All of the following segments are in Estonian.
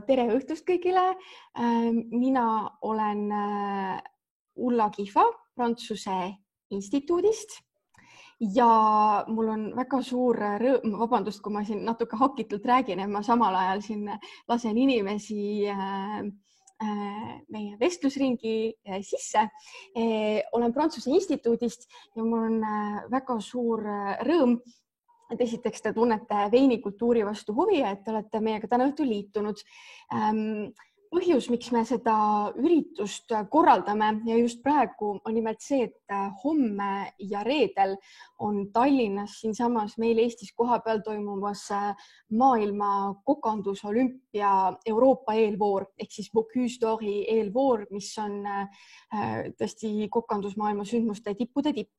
Tere õhtust kõigile. Mina olen Ulla Kihva Prantsuse instituudist ja mul on väga suur rõõm, vabandust, kui ma siin natuke hakitult räägin, et ma samal ajal siin lasen inimesi meie vestlusringi sisse. Olen Prantsuse instituudist ja mul on väga suur rõõm, et esiteks te tunnete veinikultuuri vastu huvi, et te olete meiega täna õhtul liitunud. Põhjus, miks me seda üritust korraldame ja just praegu on nimelt see, et homme ja reedel on Tallinnas siinsamas meil Eestis kohapeal toimumas maailma kokandusolümpia Euroopa eelvoor ehk siis Bocuse d'Ori eelvoor, mis on tõesti kokandusmaailma sündmuste tippude tipp.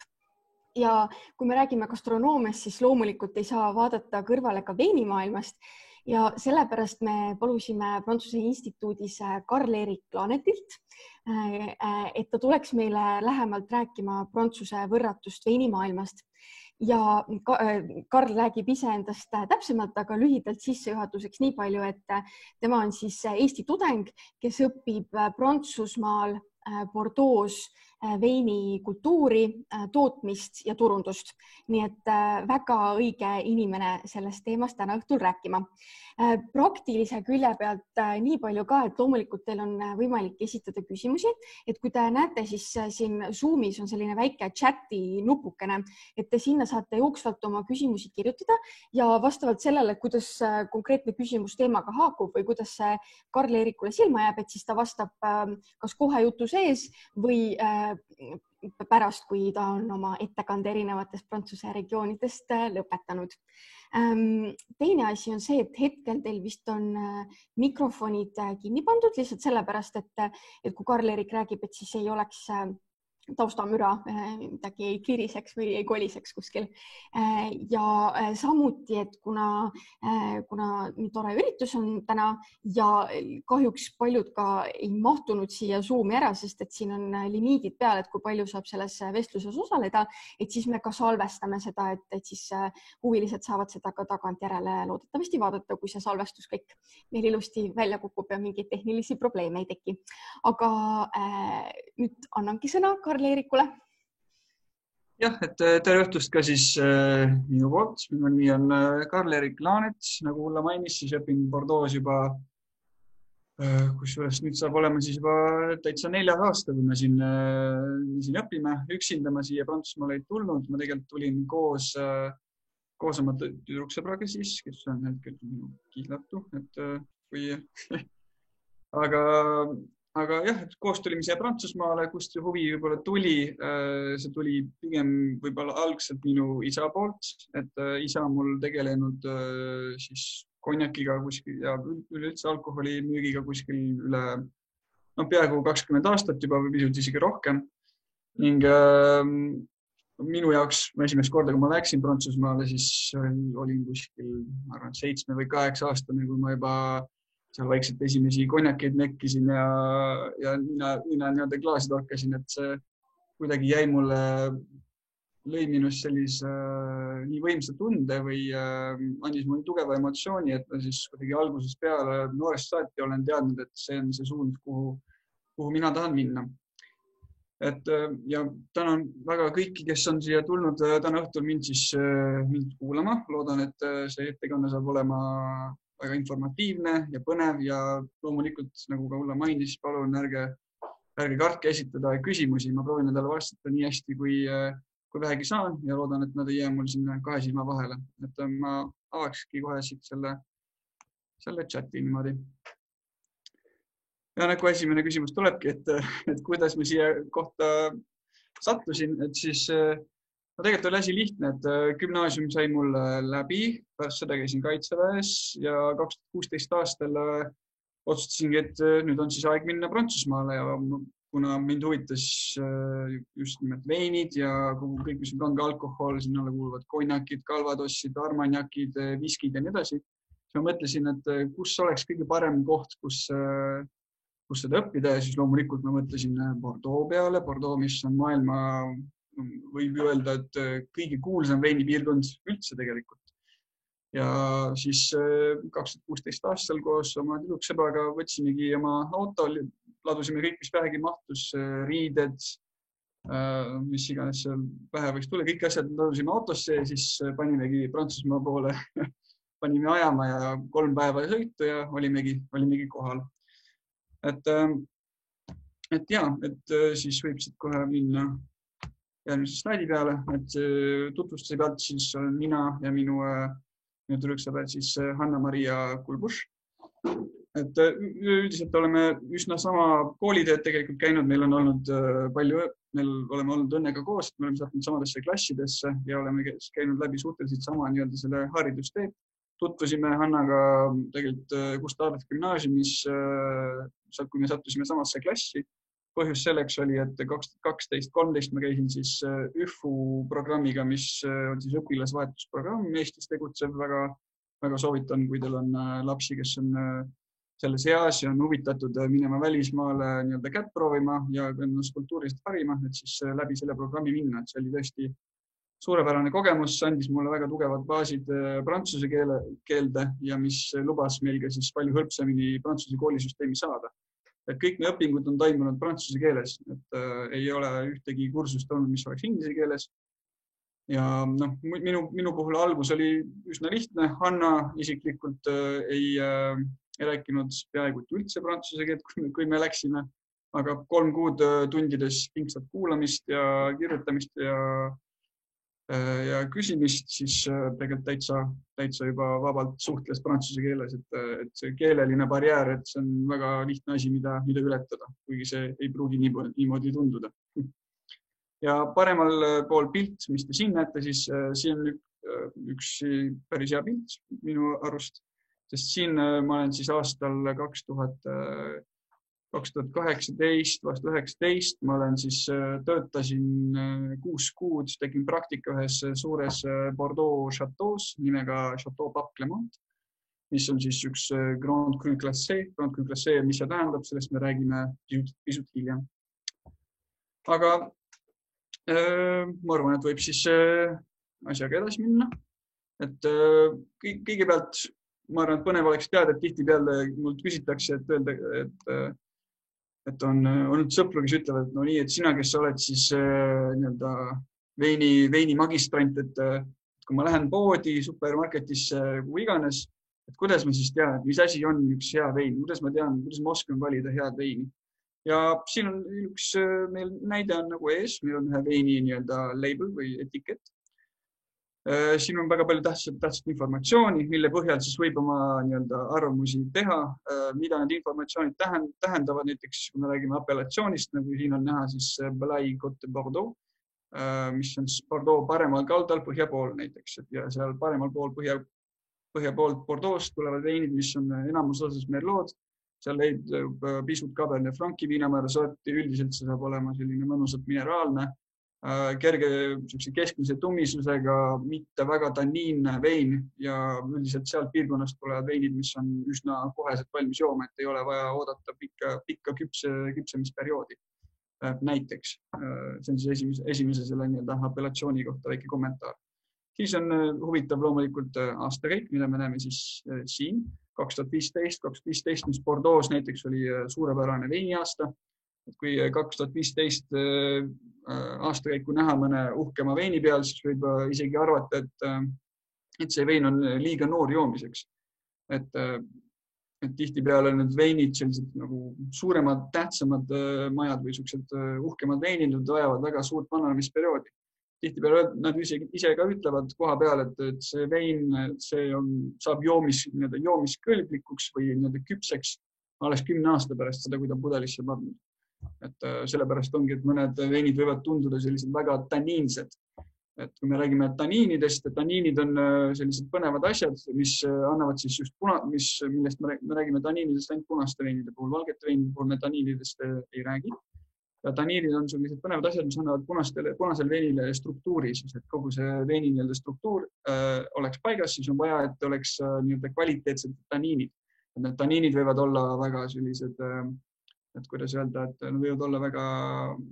Ja kui me räägime gastronoomiast, siis loomulikult ei saa vaadata kõrvale ka veinimaailmast ja sellepärast me palusime Prantsuse instituudis Karl-Erik Laanetilt, et ta tuleks meile lähemalt rääkima Prantsuse võrratust veinimaailmast. Ja Karl räägib iseendast täpsemalt, aga lühidalt sissejuhatuseks nii palju, et tema on siis Eesti tudeng, kes õpib Prantsusmaal Bordeaux veinikultuuri, tootmist ja turundust. Nii et väga õige inimene sellest teemast täna õhtul rääkima. Praktilise külje pealt nii palju ka, et loomulikult teil on võimalik esitada küsimusi, et kui te näete, siis siin Zoomis on selline väike chati nupukene, et te sinna saate jooksvalt oma küsimusi kirjutada ja vastavalt sellele, kuidas konkreetne küsimus teemaga haakub või kuidas see Karl-Eerikule silma jääb, et siis ta vastab kas kohe jutu sees või pärast, kui ta on oma ettekande erinevatest Prantsuse regioonidest lõpetanud. Teine asi on see, et hetkel teil vist on mikrofonid kinni pandud lihtsalt sellepärast, et kui Karl-Erik räägib, et siis ei oleks taustamüra, midagi ei kliriseks või ei koliseks kuskil. Ja samuti, et kuna nii tore üritus on täna ja kahjuks paljud ka ei mahtunud siia Zoomi ära, sest et siin on limiidid peal, et kui palju saab selles vestluses osaleda, et siis me ka salvestame seda, et siis huvilised saavad seda ka tagantjärele loodetavasti vaadata, kui see salvestus kõik meil ilusti välja kukub ja mingeid tehnilisi probleeme ei teki. Aga nüüd annangi sõna Karl-Eerikule. Jah, et tere õhtust ka siis minu poolt. Minu nimi on Karl-Erik Laanet. Nagu Ulla mainis, siis õpin Bordeaux juba, kusjuures nüüd saab olema siis juba täitsa 4. aasta, kui me siin õpime. Üksinda ma siia Prantsusmaale ei tulnud. Ma tegelikult tulin koos oma tüdruksõbraga siis, kes on hetkel minu kihlatu. Aga jah, koos tulime siia Prantsusmaale, kust huvi võib-olla tuli. See tuli pigem võib-olla algselt minu isa poolt, et isa mul tegelenud siis konjakiga kuskil ja üleüldse alkoholi müügiga kuskil üle peaaegu 20 aastat juba või pisut isegi rohkem. Ning minu jaoks esimest korda, kui ma läksin Prantsusmaale, siis olin kuskil, ma arvan, 7 või 8 aastane, kui ma juba seal vaikselt esimesi konjakeid mekkisin ja mina klaasi torkasin, et see kuidagi jäi mulle, lõi minust sellise nii võimsa tunde või andis mulle tugeva emotsiooni, et ma siis kuidagi algusest peale noorest saati olen teadnud, et see on see suund, kuhu mina tahan minna. Ja tänan väga kõiki, kes on siia tulnud täna õhtul mind kuulama. Loodan, et see ettekanne saab olema väga informatiivne ja põnev ja loomulikult, nagu ka Ulla mainis, palun ärge kartke esitada küsimusi. Ma proovin nendele vastata nii hästi, kui vähegi saan ja loodan, et nad ei jää mul sinna 2 silma vahele. Et ma avakski kohe siit selle chati niimoodi. Ja nagu esimene küsimus tulebki, et kuidas ma siia kohta sattusin, et siis tegelikult oli asi lihtne, et gümnaasium sai mul läbi, pärast seda käisin Kaitseväes ja 2016 aastal otsustasingi, et nüüd on siis aeg minna Prantsusmaale ja kuna mind huvitas just nimelt veinid ja kõik, mis on kange alkohol, sinna alla kuuluvad konjakid, kalvadossid, armanjakid, viskid ja nii edasi, siis ma mõtlesin, et kus oleks kõige parem koht, kus seda õppida ja siis loomulikult ma mõtlesin Bordeaux peale. Bordeaux, mis on maailma võib ju öelda, et kõige kuulsam veinipiirkond üldse tegelikult. ja siis 2016 aastal koos oma tüdruksõbraga võtsimegi oma auto, ladusime kõik, mis vähegi mahtus, riided, mis iganes seal pähe võiks tulla, kõik asjad ladusime autosse ja siis panimegi Prantsusmaa poole, panime ajama ja 3 päeva sõitu ja olimegi kohal. Et siis võib siit kohe minna järgmise slaidi peale, et tutvustuse pealt siis olen mina ja minu tüdruksõber siis Hanna-Maria Kulbuš. Et üldiselt oleme üsna sama kooliteed tegelikult käinud, meil on olnud meil oleme olnud õnnega koos, me oleme sattunud samadesse klassidesse ja oleme käinud läbi suhteliselt sama selle haridusteed. Tutvusime Hannaga tegelikult Gustav Adolfi gümnaasiumis, kui me sattusime samasse klassi. Põhjus selleks oli, et 2012-2013 ma käisin siis ÜFU programmiga, mis on siis õpilasvahetusprogramm Eestis tegutsev. Väga soovitan, kui teil on lapsi, kes on selles eas ja on huvitatud minema välismaale kätt proovima ja ennast kultuurist harima, et siis läbi selle programmi minna. Et see oli tõesti suurepärane kogemus, andis mulle väga tugevad baasid prantsuse keelde ja mis lubas meil ka siis palju hõlpsamini prantsuse koolisüsteemi saada. Et kõik meie õpingud on toimunud prantsuse keeles, et ei ole ühtegi kursust olnud, mis oleks inglise keeles. Ja minu puhul algus oli üsna lihtne. Hanna isiklikult ei rääkinud peaaegu üldse prantsuse keelt, kui me läksime, aga 3 kuud tundides pingsat kuulamist ja kirjutamist ja küsimist, siis tegelikult täitsa juba vabalt suhtles prantsuse keeles, et see keeleline barjäär, et see on väga lihtne asi, mida ületada, kuigi see ei pruugi niimoodi tunduda. Ja paremal pool pilt, mis te siin näete, siis siin on üks päris hea pilt minu arust, sest siin ma olen siis aastal 2018-2019, ma olen siis töötasin 6 kuud, tegin praktika ühes suures Bordeaux chateaus nimega Chateau Pape Clement, mis on siis üks Grand Cru Classé. Grand Cru Classé, mis see tähendab, sellest me räägime pisut hiljem. Aga ma arvan, et võib siis asjaga edasi minna. Et kõigepealt ma arvan, et põnev oleks teada, et tihtipeale mult küsitakse, et on olnud sõpru, kes ütlevad, et no nii, et sina, kes sa oled siis veini magistrant, et kui ma lähen poodi, supermarketisse, kuhu iganes, et kuidas ma siis tean, et mis asi on üks hea vein, kuidas ma tean, kuidas ma oskan valida head veini. Ja siin on üks meil näide on nagu ees, meil on ühe veini label või etikett. Siin on väga palju tähtsat informatsiooni, mille põhjal siis võib oma arvamusi teha, mida need informatsioonid tähendavad. Näiteks, kui me räägime apellatsioonist, nagu siin on näha, siis Blaye Côte Bordeaux, mis on Bordeaux paremal kaldal põhja pool näiteks. Ja seal paremal pool põhja poolt Bordeaux'st tulevad veinid, mis on enamus osas merlood. Seal leidub pisut Cabernet Franci viinamäär sorti, üldiselt see saab olema selline mõnusalt mineraalne, kerge keskmise tummisusega, mitte väga tanniinne vein ja üldiselt sealt piirkonnast tulevad veinid, mis on üsna koheselt valmis jooma, et ei ole vaja oodata pikka küpsemisperioodi. Näiteks, see on siis esimese selle apellatsiooni kohta väike kommentaar. Siis on huvitav loomulikult aastakäik, mida me näeme siis siin 2015, mis Bordeaux näiteks oli suurepärane veiniaasta. Et kui 2015 aastakäiku näha mõne uhkema veini peal, siis võib isegi arvata, et see vein on liiga noor joomiseks. Et tihtipeale need veinid, sellised nagu suuremad, tähtsamad majad või sellised uhkemad veinid, vajavad väga suurt vananemisperioodi. Tihtipeale nad ise ka ütlevad koha peal, et see vein saab joomiskõlblikuks või küpseks alles 10 aasta pärast seda, kui ta pudelisse pandud. Et sellepärast ongi, et mõned veinid võivad tunduda sellised väga tanniinsed. Et kui me räägime tanniinidest, et tanniinid on sellised põnevad asjad, mis annavad siis just millest me räägime tanniinidest ainult punaste veinide puhul, valgete veinide puhul me tanniinidest ei räägi. Ja tanniinid on sellised põnevad asjad, mis annavad punasel veinile struktuuri, siis et kogu see veini struktuur oleks paigas, siis on vaja, et oleks kvaliteetsed tanniinid. Need tanniinid võivad olla väga sellised, et kuidas öelda, et nad võivad olla väga,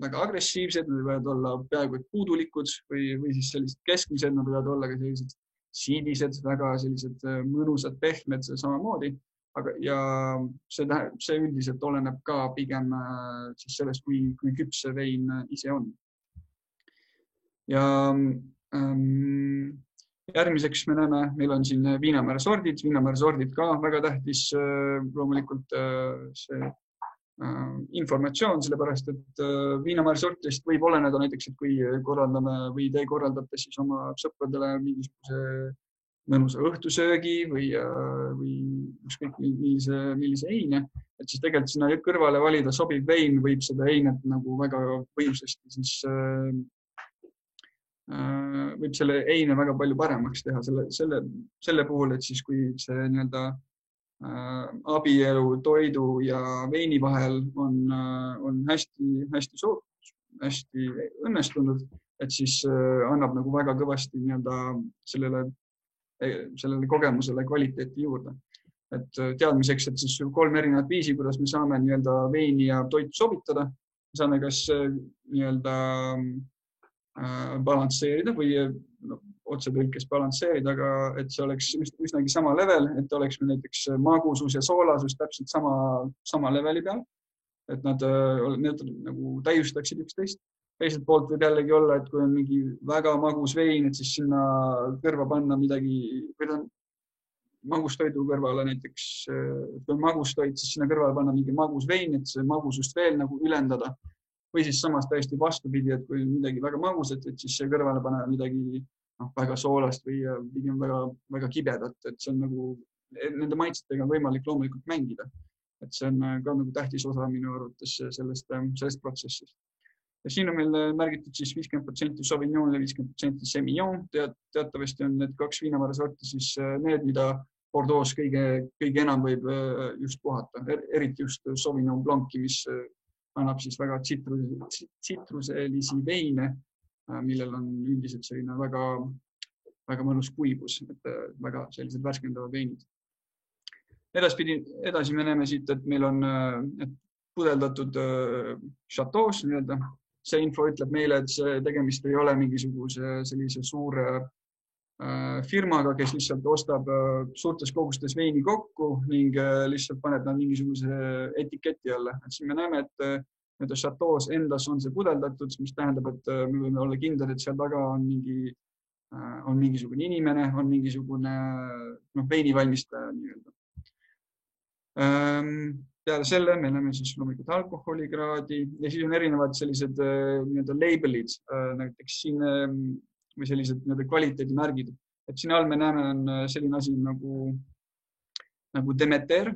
väga agressiivsed, nad võivad olla peaaegu puudulikud või siis sellised keskmised, nad võivad olla ka sellised siidised, väga sellised mõnusad, pehmed samamoodi. Ja see üldiselt oleneb ka pigem siis sellest, kui küps see vein ise on. Ja järgmiseks me näeme, meil on siin viinamäär sordid ka väga tähtis loomulikult see informatsioon, sellepärast, et viinamäär sortidest võib oleneda näiteks, et kui korraldame või te korraldate siis oma sõpradele mingisuguse mõnusa õhtusöögi või ükskõik millise eine, et siis tegelikult sinna kõrvale valida sobiv vein võib seda einet nagu väga võimsasti siis võib selle eine väga palju paremaks teha selle puhul, et siis kui see nii-öelda abielu toidu ja veini vahel on hästi õnnestunud, et siis annab nagu väga kõvasti nii-öelda sellele kogemusele kvaliteeti juurde. Et teadmiseks, et siis 3 erinevat viisi, kuidas me saame nii-öelda veini ja toitu sobitada. Me saame kas nii-öelda balansseerida või otsetõlkes balansseerida, aga et see oleks üsnagi sama level, et oleks näiteks magusus ja soolasus täpselt sama leveli peal, et nad nagu täiustaksid üksteist. Teiselt poolt võib jällegi olla, et kui on mingi väga magus vein, et siis sinna kõrva panna midagi, või magustoidu kõrvale näiteks, kui on magustoit, siis sinna kõrvale panna mingi magus vein, et see magusust veel nagu ülendada. Või siis samas täiesti vastupidi, et kui midagi väga magusat, et siis see kõrvale panna midagi väga soolast või pigem väga kibedat, et see on nagu, nende maitsetega on võimalik loomulikult mängida. Et see on ka nagu tähtis osa minu arvates sellest protsessist. Ja siin on meil märgitud siis 50% Sauvignon ja 50% Semillon. Teatavasti on need 2 viinamäära sorti siis need, mida Bordeaux kõige enam võib just puhata. Eriti just Sauvignon Blanc'i, mis annab siis väga tsitruselisi veine, millel on üldiselt selline väga mõnus kuivus, et väga sellised värskendavad veinid. Edasi me näeme siit, et meil on pudeldatud chateaus nii-öelda. See info ütleb meile, et see tegemist ei ole mingisuguse sellise suure firmaga, kes lihtsalt ostab suurtes kogustes veini kokku ning lihtsalt paneb nad mingisuguse etiketi alla. Et siin me näeme, et chateaus endas on see pudeldatud, mis tähendab, et me võime olla kindlad, et seal taga on mingisugune inimene, on mingisugune veinivalmistaja nii-öelda. Peale selle me näeme siis loomulikult alkoholikraadi ja siis on erinevad sellised nii-öelda labelid, näiteks siin või sellised kvaliteedimärgid. Et siin all me näeme on selline asi nagu Demeter,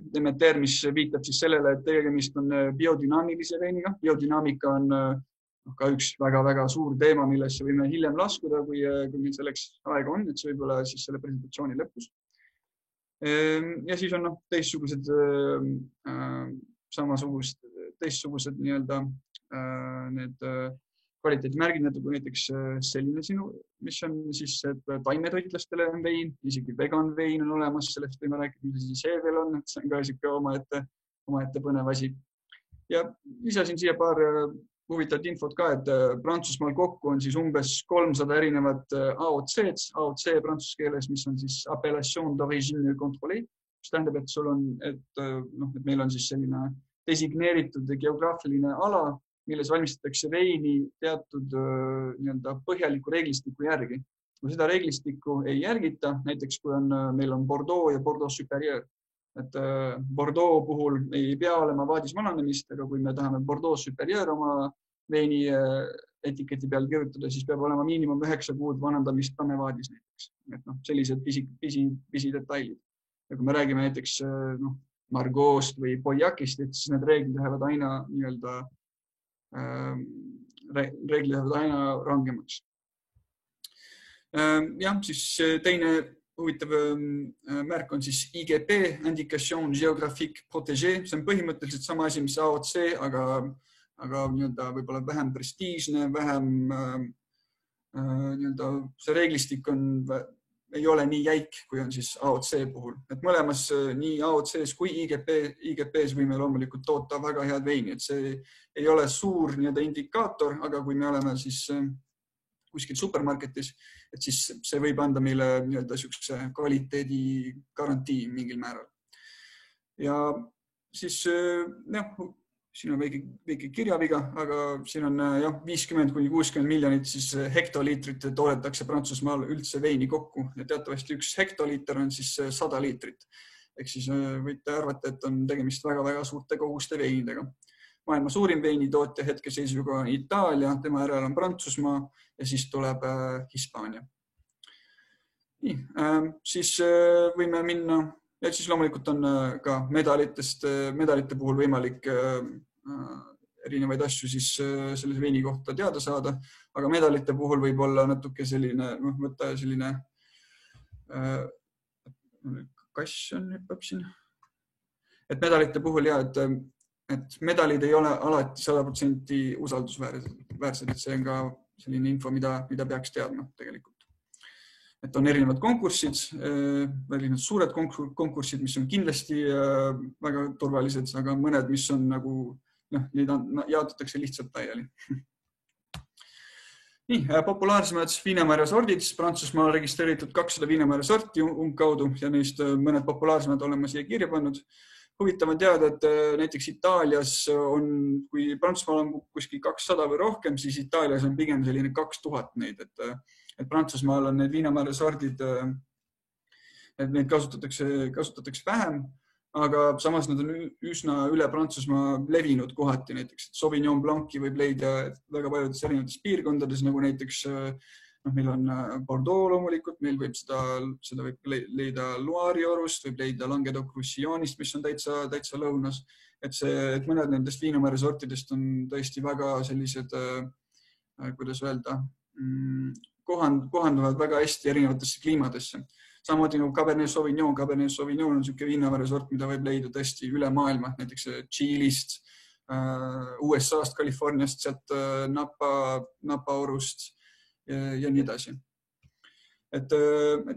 mis viitab siis sellele, et tegemist on biodünaamilise veiniga. Biodünaamika on ka üks väga-väga suur teema, millesse võime hiljem laskuda, kui meil selleks aega on, et see võib olla siis selle presentatsiooni lõpus. Ja siis on teistsugused teistsugused nii-öelda need kvaliteedimärgid, nagu näiteks selline sinu, mis on siis, et taimetoitlastele on vein, isegi vegan vein on olemas, sellest võime rääkida, mis see veel on, et see on ka isegi omaette põnev asi. Ja lisasin siia paar huvitavat infot ka, et Prantsusmaal kokku on siis umbes 300 erinevat AOC prantsuse keeles, mis on siis appellation d'origine contrôlée, mis tähendab, et sul on, et meil on siis selline designeeritud geograafiline ala, milles valmistatakse veini teatud põhjaliku reeglistiku järgi. Kui seda reeglistikku ei järgita, näiteks kui meil on Bordeaux ja Bordeaux supérieur, et Bordeaux puhul ei pea olema vaadis vananemist, aga kui me tahame Bordeaux supérieur oma veini etiketi peal kirjutada, siis peab olema miinimum 9 kuud vanandamist tamevaadis näiteks. Et sellised pisi detailid. Ja kui me räägime näiteks Margoost või Boyakist, siis need reeglid lähevad aina rangemaks. Jah, siis teine huvitav märk on siis IGP, Indication Géographique Protégée. See on põhimõtteliselt sama asi, mis AOC, aga võib-olla vähem prestiižne, vähem see reeglistik ei ole nii jäik, kui on siis AOC puhul. Et mõlemas nii AOC-s kui IGP-s võime loomulikult toota väga head veini. Et see ei ole suur indikaator, aga kui kuskil supermarketis, et siis see võib anda meile nii-öelda siukse kvaliteedi garantii mingil määral. Ja siis siin on väike kirjaviga, aga siin on 50–60 miljonit siis hektoliitrit toodetakse Prantsusmaal üldse veini kokku ja teatavasti 1 hektoliiter on siis 100 liitrit. Ehk siis võite arvata, et on tegemist väga-väga suurte koguste veinidega. Maailma suurim veinitootja hetkeseisuga on Itaalia, tema järel on Prantsusmaa ja siis tuleb Hispaania. Nii, siis võime minna ja siis loomulikult on ka medalite puhul võimalik erinevaid asju siis selle veini kohta teada saada, aga medalite puhul võib olla natuke selline, võtta selline kass on hüppab siin. Et medalite puhul et medalid ei ole alati 100% usaldusväärsed, et see on ka selline info, mida peaks teadma tegelikult. Et on erinevad konkursid, erinevad suured konkursid, mis on kindlasti väga turvalised, aga mõned, mis on nagu, neid jaotatakse lihtsalt laiali. Nii, populaarsemad viinamarja sordid. Prantsusmaal registreeritud 200 viinamarja sorti umbkaudu ja neist mõned populaarsemad oleme siia kirja pannud. Huvitav on teada, et näiteks Itaalias on, kui Prantsusmaal on kuskil 200 või rohkem, siis Itaalias on pigem selline 2000 neid, et Prantsusmaal on need viinamarja sordid, et neid kasutatakse vähem, aga samas nad on üsna üle Prantsusmaa levinud kohati, näiteks Sauvignon Blanc'i võib leida väga paljudes erinevates piirkondades, nagu näiteks meil on Bordeaux loomulikult, meil võib seda võib leida Loire'i orust, võib leida Languedoc-Roussillonist, mis on täitsa lõunas, et mõned nendest viinamarja sortidest on tõesti väga sellised, kuidas öelda, kohanduvad väga hästi erinevatesse kliimadesse. Samamoodi nagu Cabernet Sauvignon. Cabernet Sauvignon on selline viinamarja sort, mida võib leida tõesti üle maailma, näiteks Tšiilist, USA-st, Californiast, sealt Napa orust ja nii edasi. Et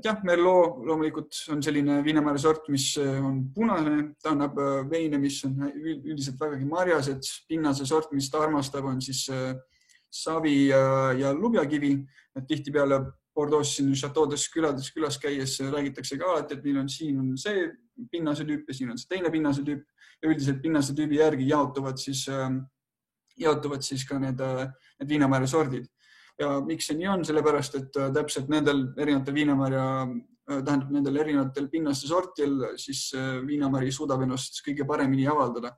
jah, Merlot loomulikult on selline viinamarja sort, mis on punane, ta annab veine, mis on üldiselt vägagi marjased, pinnase sort, mis ta armastab, on siis savi ja lubjakivi, et tihti peale Bordeaux siin Chateaudes külas käies räägitakse ka alati, et meil on siin on see pinnase tüüp ja siin on see teine pinnase tüüp ja üldiselt pinnase tüübi järgi jaotuvad siis ka need viinamarja sordid. Ja miks see nii on? Sellepärast, et täpselt nendel erinevatel pinnaste sortil siis viinamari suudab ennast kõige paremini avaldada.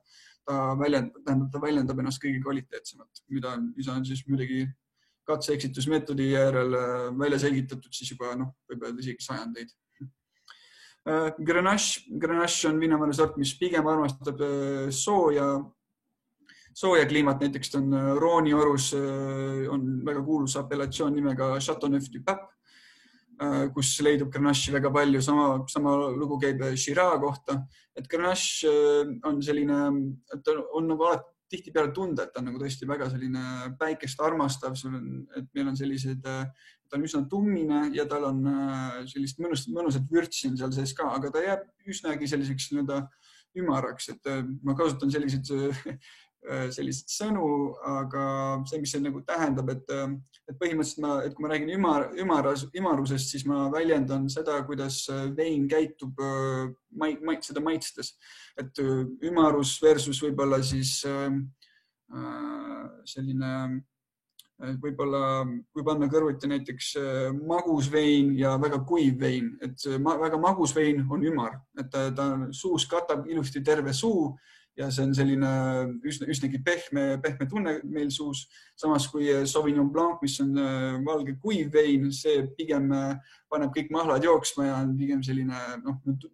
Ta väljendab ennast kõige kvaliteetsemalt, mida on siis muidugi katse-eksitusmeetodi järel välja selgitatud siis juba võib öelda isegi sajandeid. Grenache on viinamarja sort, mis pigem armastab sooja kliimat, näiteks on Rhône'i orus on väga kuulus apellatsioon nimega Châteauneuf du Pape, kus leidub Grenache'i väga palju, sama lugu käib Shiraz kohta, et Grenache on selline, et on nagu alati tihtipeale tunda, et ta on nagu tõesti väga selline päikest armastav, et meil on sellised, ta on üsna tummine ja tal on sellist mõnusat vürtsi on seal sees ka, aga ta jääb üsnagi selliseks ümaraks, et ma kasutan sellised sõnu, aga see, mis see nagu tähendab, et põhimõtteliselt kui ma räägin ümarusest, siis ma väljendan seda, kuidas vein käitub seda maitstes. Et ümarus versus võib-olla siis selline, võib-olla kui panna kõrvuti näiteks magus vein ja väga kuiv vein, et väga magus vein on ümar, et ta suus katab ilusti terve suu ja see on selline üsnagi pehme tunne meil suus. Samas kui Sauvignon Blanc, mis on valge kuiv vein, see pigem paneb kõik mahlad jooksma ja on pigem selline,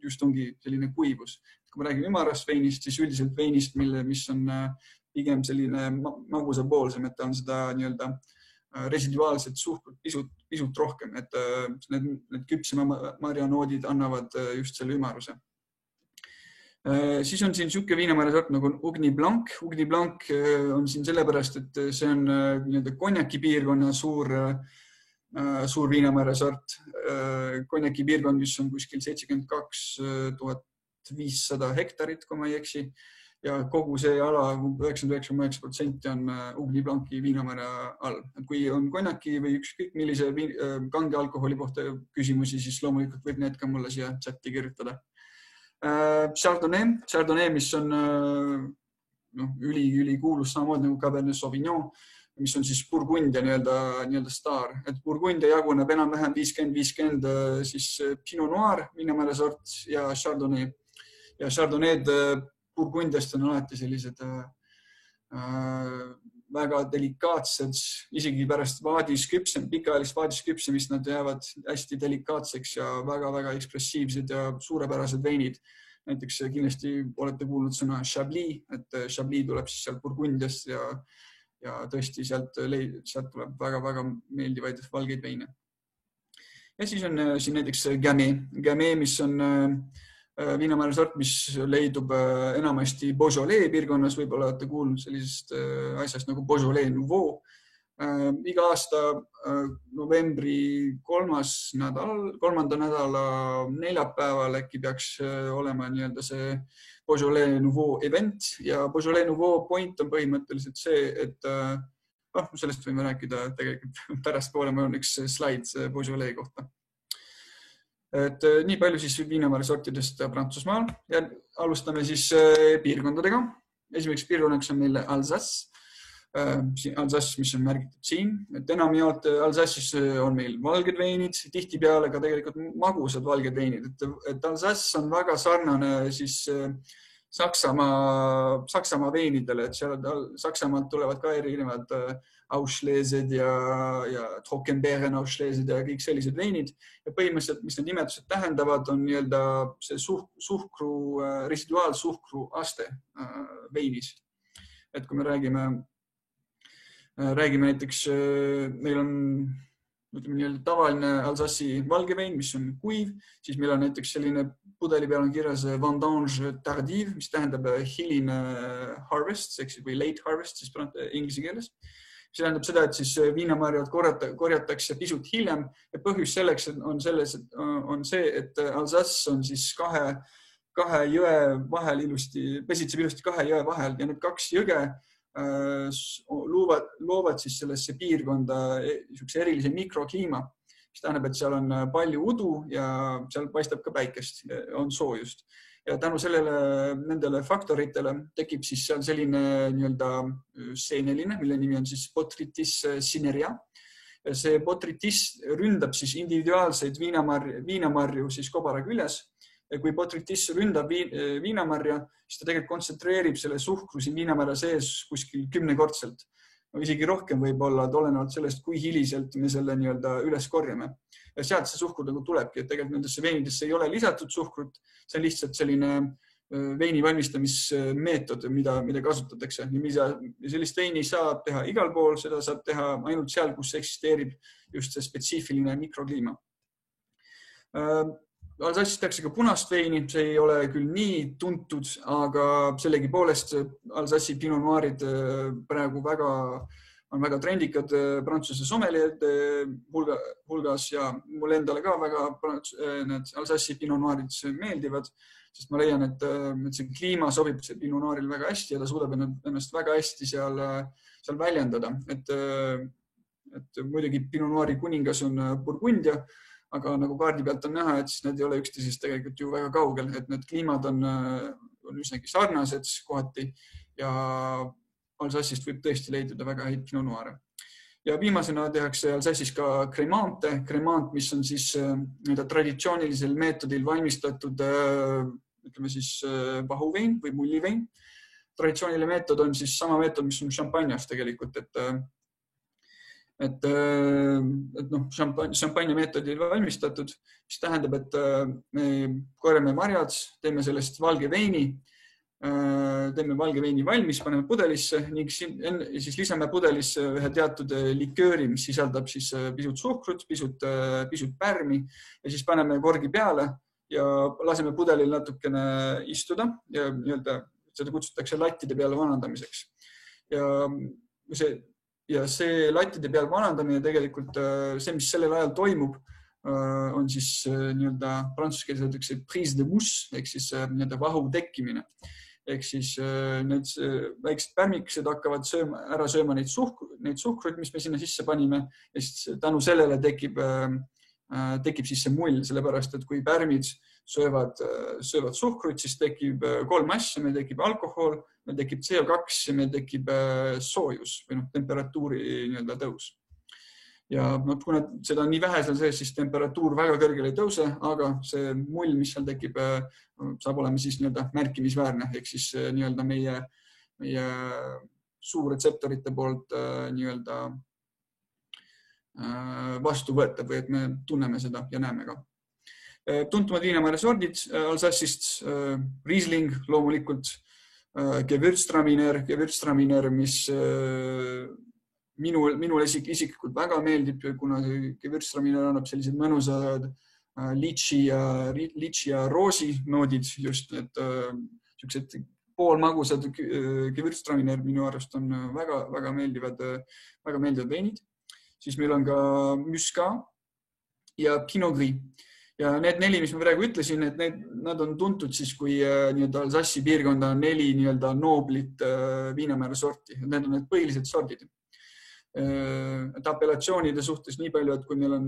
just ongi selline kuivus. Kui ma räägin ümarast veinist, siis üldiselt veinist, mis on pigem selline magusapoolsem, et ta on seda nii-öelda residuaalset suhkrut pisut rohkem, et need küpsema marjanoodid annavad just selle ümaruse. Siis on siin siuke viinamarja sort nagu Ugni Blanc. Ugni Blanc on siin sellepärast, et see on konjaki piirkonna suur viinamarja sort. Konjaki piirkond, mis on kuskil 72 500 hektarit, kui ma ei eksi. ja kogu see ala 99,9% on Ugni Blanki viinamarja all. Et kui on konjaki või ükskõik millise kange alkoholi kohta küsimusi, siis loomulikult võib need ka mulle siia chatti kirjutada. Chardonnay, mis on üli kuulus samamoodi nagu Cabernet Sauvignon, mis on siis Burgundia nii-öelda staar. Et Burgundia jaguneb enam-vähem 50-50 siis Pinot Noir, viinamarja sort ja Chardonnay. Ja Chardonnay'd Burgundiast on alati sellised väga delikaatsed, isegi pärast pikaajalist vaadisküpsemist nad jäävad hästi delikaatseks ja väga-väga ekspressiivsed ja suurepärased veinid. Näiteks kindlasti olete kuulnud sõna Chablis, et Chablis tuleb siis sealt Burgundiast ja tõesti sealt tuleb väga-väga meeldivaid valgeid veine. Ja siis on siin näiteks Gamay, mis on viinamarja sort, mis leidub enamasti Beaujolais piirkonnas, võib-olla olete kuulnud sellisest asjast nagu Beaujolais Nouveau. Iga aasta novembri kolmanda nädala neljapäeval äkki peaks olema nii-öelda see Beaujolais Nouveau event ja Beaujolais Nouveau point on põhimõtteliselt see, et sellest võime rääkida tegelikult pärast poole, mul on üks slaid Beaujolais kohta. Et nii palju siis viinamarja sortidest Prantsusmaal ja alustame siis piirkondadega. Esimeseks piirkonnaks on meil Alsace, mis on märgitud siin. Et enamjaolt Alsace'is on meil valged veinid, tihtipeale ka tegelikult magusad valged veinid. Et Alsace on väga sarnane siis Saksamaa veinidele, et seal Saksamaalt tulevad ka erinevad Auslesed ja Trockenbeeren Auslesed ja kõik sellised veinid. Ja põhimõtteliselt, mis need nimetused tähendavad, on nii-öelda see residuaalsuhkru aste veinis. Et kui me räägime näiteks, meil on nii-öelda tavaline Alsace'i valge vein, mis on kuiv, siis meil on näiteks selline pudeli peal on kirjas vendange tardive, mis tähendab hiline harvest, või late harvest siis inglise keeles. See tähendab seda, et siis viinamarjad korjatakse pisut hiljem ja põhjus selleks on see, et Alsace on siis kahe jõe vahel pesitseb ilusti kahe jõe vahel ja need kaks jõge loovad siis sellesse piirkonda erilise mikrokliima, mis tähendab, et seal on palju udu ja seal paistab ka päikest, on soojust. Ja tänu nendele faktoritele tekib siis seal selline nii-öelda seeneline, mille nimi on siis Botrytis cinerea. Ja see Botrytis ründab siis individuaalseid viinamarju siis kobara küljes. Ja kui Botrytis ründab viinamarja, siis ta tegelikult kontsentreerib selle suhkru siin viinamarja sees kuskil 10-kordselt. Isegi rohkem võib olla, olenevalt sellest, kui hiliselt me selle nii-öelda üles korjame. Ja sealt see suhkur tulebki, et tegelikult nendesse veinidesse ei ole lisatud suhkrut, see on lihtsalt selline veini valmistamismeetod, mida kasutatakse. Sellist veini saab teha igal pool, seda saab teha ainult seal, kus eksisteerib just see spetsiifiline mikrokliima. Alsace'is tehakse ka punast veini, see ei ole küll nii tuntud, aga sellegi poolest Alsace'i Pinot Noirid praegu on väga trendikad prantsuse sommelierde hulgas ja mulle endale ka väga need Alsace'i Pinot Noirid meeldivad, sest ma leian, et see kliima sobib see Pinot Noiril väga hästi ja ta suudab ennast väga hästi seal väljendada. Et muidugi Pinot Noiri kuningas on Burgundia, aga nagu kaardi pealt on näha, et siis need ei ole üksteisest tegelikult ju väga kaugel, et need kliimad on üsnagi sarnased kohati ja Alsace'ist võib tõesti leiduda väga häid Pinot Noire. Ja viimasena tehakse Alsace'is ka cremante, mis on siis traditsioonilisel meetodil valmistatud ütleme siis vahuvein või mullivein. Traditsiooniline meetod on siis sama meetod, mis on šampanjas tegelikult, et šampanja meetodil valmistatud, mis tähendab, et me korjame marjad, teeme sellest valge veini valmis, paneme pudelisse ning siis lisame pudelisse ühe teatud likööri, mis sisaldab siis pisut suhkrut, pisut pärmi ja siis paneme korgi peale ja laseme pudelil natukene istuda ja nii-öelda seda kutsutakse lattide peale vanandamiseks. Ja see lattide peal vanandamine tegelikult, see, mis sellel ajal toimub, on siis nii-öelda prantsuse keeles öeldakse prise de mousse ehk siis nii-öelda vahu tekkimine. ehk siis need väiksed pärmikesed hakkavad ära sööma neid suhkruid, mis me sinna sisse panime ja siis tänu sellele tekib siis see mull, sellepärast et kui pärmid söövad suhkruid, siis tekib 3 asja, meil tekib alkohol, meil tekib CO2 ja meil tekib soojus või temperatuuri nii-öelda tõus. Ja kuna seda on nii vähe seal sees, siis temperatuur väga kõrgele ei tõuse, aga see mull, mis seal tekib, saab olema siis nii-öelda märkimisväärne, ehk siis nii-öelda meie suurretseptorite poolt nii-öelda vastuvõetav või et me tunneme seda ja näeme ka. Tuntumad Viinamarja sordid Alsace'ist, Riesling loomulikult, Gewürztraminer, mis minule isiklikult väga meeldib, kuna Gewürztraminer annab sellised mõnusad litši ja roosi noodid, just need sellised poolmagusad Gewürztraminer minu arust on väga meeldivad veinid. Siis meil on ka Muscat ja Pinot Gris. Ja need 4, mis ma praegu ütlesin, et nad on tuntud siis, kui nii-öelda Alsace'i piirkonda on 4 nii-öelda nooblit Viinamarja sorti. Need on need põhilised sordid. Et apellatsioonide suhtes nii palju, et kui meil on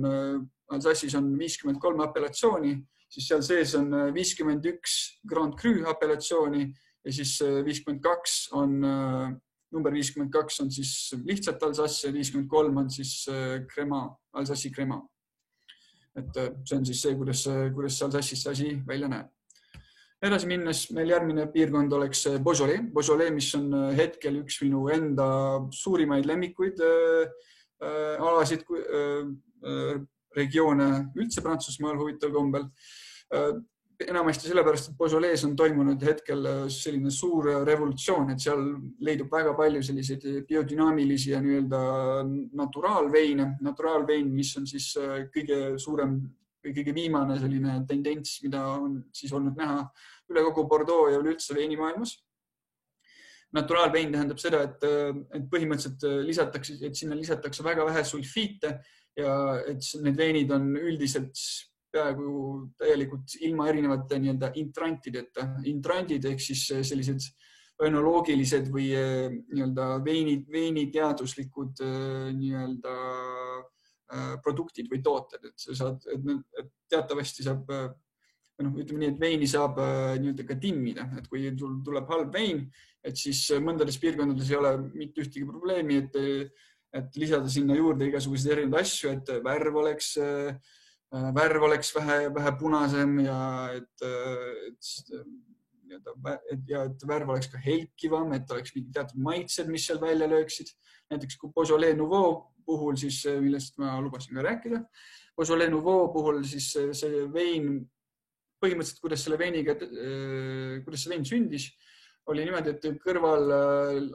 Alsace'is on 53 apellatsiooni, siis seal sees on 51 Grand Cru apellatsiooni ja siis 52 on, number 52 on siis lihtsalt Alsace ja 53 on siis Crema, Alsace'i Crema. Et see on siis see, kuidas Alsace'is see asi välja näeb. Edasi minnes meil järgmine piirkond oleks Beaujolais, mis on hetkel üks minu enda suurimaid lemmikuid alasid, regioone üldse Prantsusmaal huvitav kombel. Enamasti sellepärast, et Beaujolais on toimunud hetkel selline suur revolutsioon, et seal leidub väga palju selliseid biodünaamilisi ja nii-öelda naturaalveine, mis on siis kõige suurem või kõige viimane selline tendents, mida on siis olnud näha üle kogu Bordeaux ja üleüldse veinimaailmas. Naturaalvein tähendab seda, et põhimõtteliselt sinna lisatakse väga vähe sulfiite ja et need veinid on üldiselt peaaegu täielikult ilma erinevate nii-öelda intrantideta. Intrandid ehk siis sellised önoloogilised või nii-öelda veiniteaduslikud nii-öelda produktid või tooted, et teatavasti saab, ütleme nii, et veini saab nii-öelda ka timmida, et kui tuleb halb vein, et siis mõndades piirkondades ei ole mitte ühtegi probleemi, et lisada sinna juurde igasuguseid erinevaid asju, et värv oleks vähe punasem ja et värv oleks ka helkivam, et oleks mingi teatud maitsed, mis seal välja lööksid. Näiteks kui Beaujolais Nouveau puhul, siis, millest ma lubasin ka rääkida, Beaujolais Nouveau puhul siis see vein, põhimõtteliselt kuidas see vein sündis, oli niimoodi, et kõrval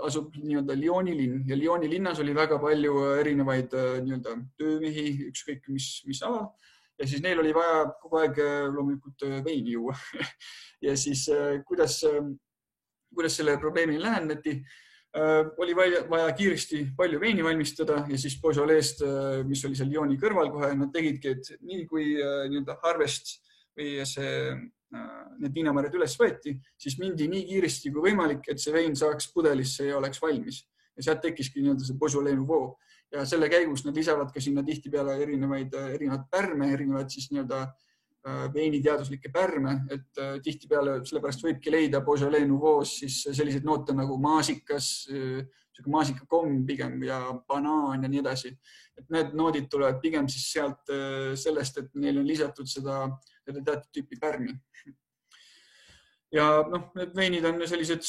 asub nii-öelda Lyoni linn ja Lyoni linnas oli väga palju erinevaid nii-öelda töömehi, ükskõik mis ala. Ja siis neil oli vaja kogu aeg loomulikult veini juua. Ja siis kuidas selle probleemi lähendati, oli vaja kiiresti palju veini valmistada ja siis Beaujolais'st, mis oli seal Lyoni kõrval kohe, nad tegidki, et nii kui nii-öelda harvest või need viinamarjad üles võeti, siis mindi nii kiiresti kui võimalik, et see vein saaks pudelisse ja oleks valmis. Ja sealt tekkiski nii-öelda see Beaujolais Nouveau. Ja selle käigus nad lisavad ka sinna tihtipeale erinevaid pärme, erinevaid siis nii-öelda veiniteaduslikke pärme, et tihtipeale sellepärast võibki leida Beaujolais Nouveau's siis sellised noote nagu maasikas, maasikakomm pigem ja banaan ja nii edasi. Et need noodid tulevad pigem siis sealt sellest, et neil on lisatud seda teatud tüüpi pärmi. Ja need veinid on sellised,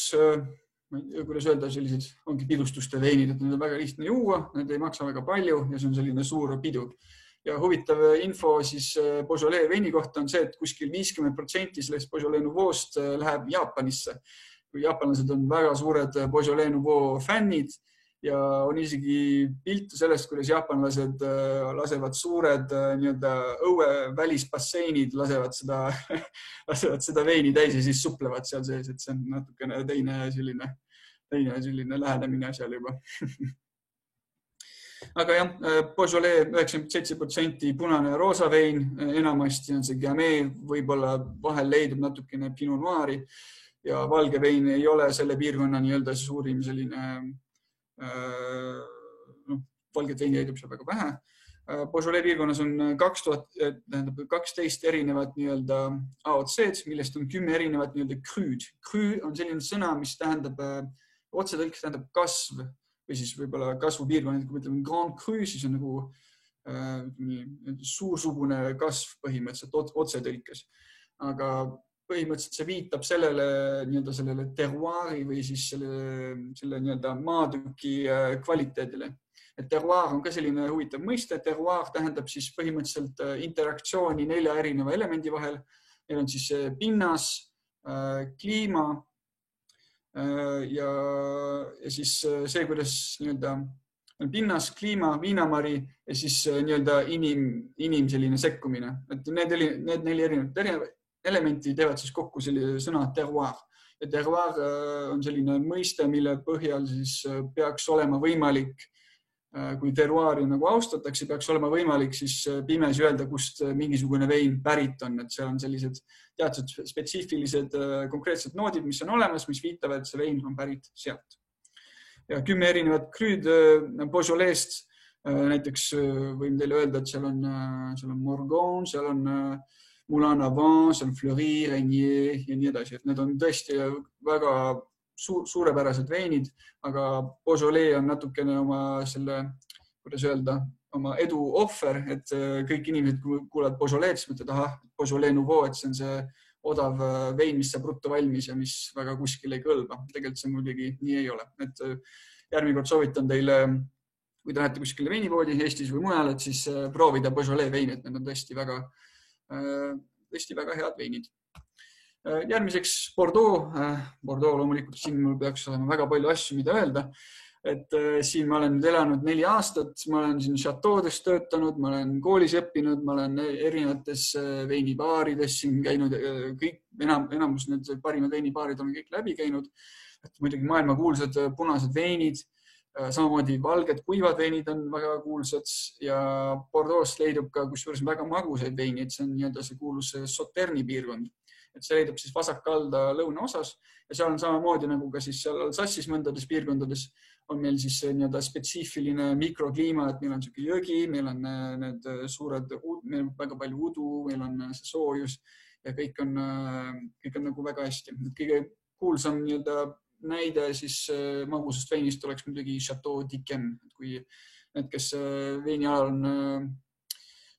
kuidas öelda, sellised ongi pidustuste veinid, et need on väga lihtne juua, need ei maksa väga palju ja see on selline suur pidu. Ja huvitav info siis Beaujolais veini kohta on see, et kuskil 50% sellest Beaujolais Nouveau'st läheb Jaapanisse. Kui jaapanlased on väga suured Beaujolais Nouveau fännid ja on isegi piltu sellest, kuidas jaapanlased lasevad suured nii-öelda õue välisbasseinid, lasevad seda veini täis ja siis suplevad seal sees, et see on natukene teine selline lähenemine seal juba. Aga jah, Beaujolais 97% punane ja roosa vein, enamasti on see Gamay, võib-olla vahel leidub natukene Pinot Noiri ja valge vein ei ole selle piirkonna nii-öelda suurim selline, valget veini leidub seal väga vähe. Beaujolais piirkonnas on 12 erinevat nii-öelda AOC-d, millest on 10 erinevat nii-öelda crüüd. Crüü on selline sõna, mis tähendab, otsetõlkes tähendab kasv või siis võib-olla kasvupiirkonnad. Kui me ütleme grand cru, siis on nagu suursugune kasv põhimõtteliselt otsetõlkes. Aga põhimõtteliselt see viitab sellele terroiri või siis selle nii-öelda maatüki kvaliteedile. Et terroir on ka selline huvitav mõiste. Terroir tähendab siis põhimõtteliselt interaktsiooni 4 erineva elemendi vahel. Meil on siis pinnas, kliima ja siis see, kuidas nii-öelda pinnas, kliima, viinamari ja siis nii-öelda inim selline sekkumine. Et need 4 erinevat elementi teevad siis kokku selline sõna terroir. Ja terroir on selline mõiste, mille põhjal siis peaks olema võimalik, kui terroiri nagu austatakse, peaks olema võimalik siis pimesi öelda, kust mingisugune vein pärit on. Et seal on sellised teatud spetsiifilised konkreetsed noodid, mis on olemas, mis viitavad, et see vein on pärit sealt. Ja 10 erinevat crüüd Beaujolais'st. Näiteks võin teile öelda, et seal on Morgon, seal on Moulin Avant, seal on Fleury, Régnier ja nii edasi. Et need on tõesti väga suurepärased veinid, aga Beaujolais on natukene oma edu ohver, et kõik inimesed, kui kuulavad Beaujolais, siis mõtled, Beaujolais Nouveau, et see on see odav vein, mis saab ruttu valmis ja mis väga kuskil ei kõlba. Tegelikult see muidugi nii ei ole. Et järgmine kord soovitan teile, kui te lähete kuskile veinipoodi Eestis või mujal, et siis proovida Beaujolais veini, et need on tõesti väga head veinid. Järgmiseks Bordeaux. Bordeaux loomulikult siin mul peaks olema väga palju asju, mida öelda. Et siin ma olen elanud 4 aastat, ma olen siin chateaudes töötanud, ma olen koolis õppinud, ma olen erinevates veinibaarides siin käinud, kõik enamus need parimad veinibaarid on kõik läbi käinud. Et muidugi maailmakuulsad punased veinid, samamoodi valged kuivad veinid on väga kuulsad ja Bordeaux leidub ka kusjuures väga magusaid veinid, see on nii-öelda see kuulus Sauterne'i piirkond. Et see leidub siis vasakalda lõunaosas ja seal on samamoodi nagu ka siis seal Alsace'is mõndades piirkondades on meil siis nii-öelda spetsiifiline mikrokliima, et meil on selline jõgi, meil on need suured, meil on väga palju udu, meil on see soojus ja kõik on nagu väga hästi. Kõige kuulsam nii-öelda näide siis magusast veinist oleks muidugi Chateau d'Yquem, kui need, kes veinialal on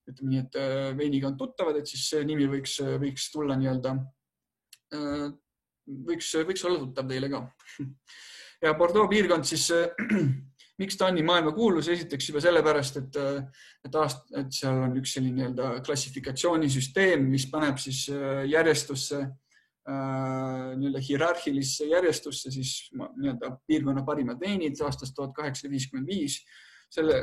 ütleme nii, et veiniga on tuttavad, et siis see nimi võiks tulla nii-öelda, võiks olla tuttav teile ka. Ja Bordeaux piirkond siis, miks ta on nii maailmakuulus, esiteks juba sellepärast, et seal on üks selline nii-öelda klassifikatsioonisüsteem, mis paneb siis järjestusse, nii-öelda hierarhilisse järjestusse siis nii-öelda piirkonna parimad veinid aastast 1855. Selle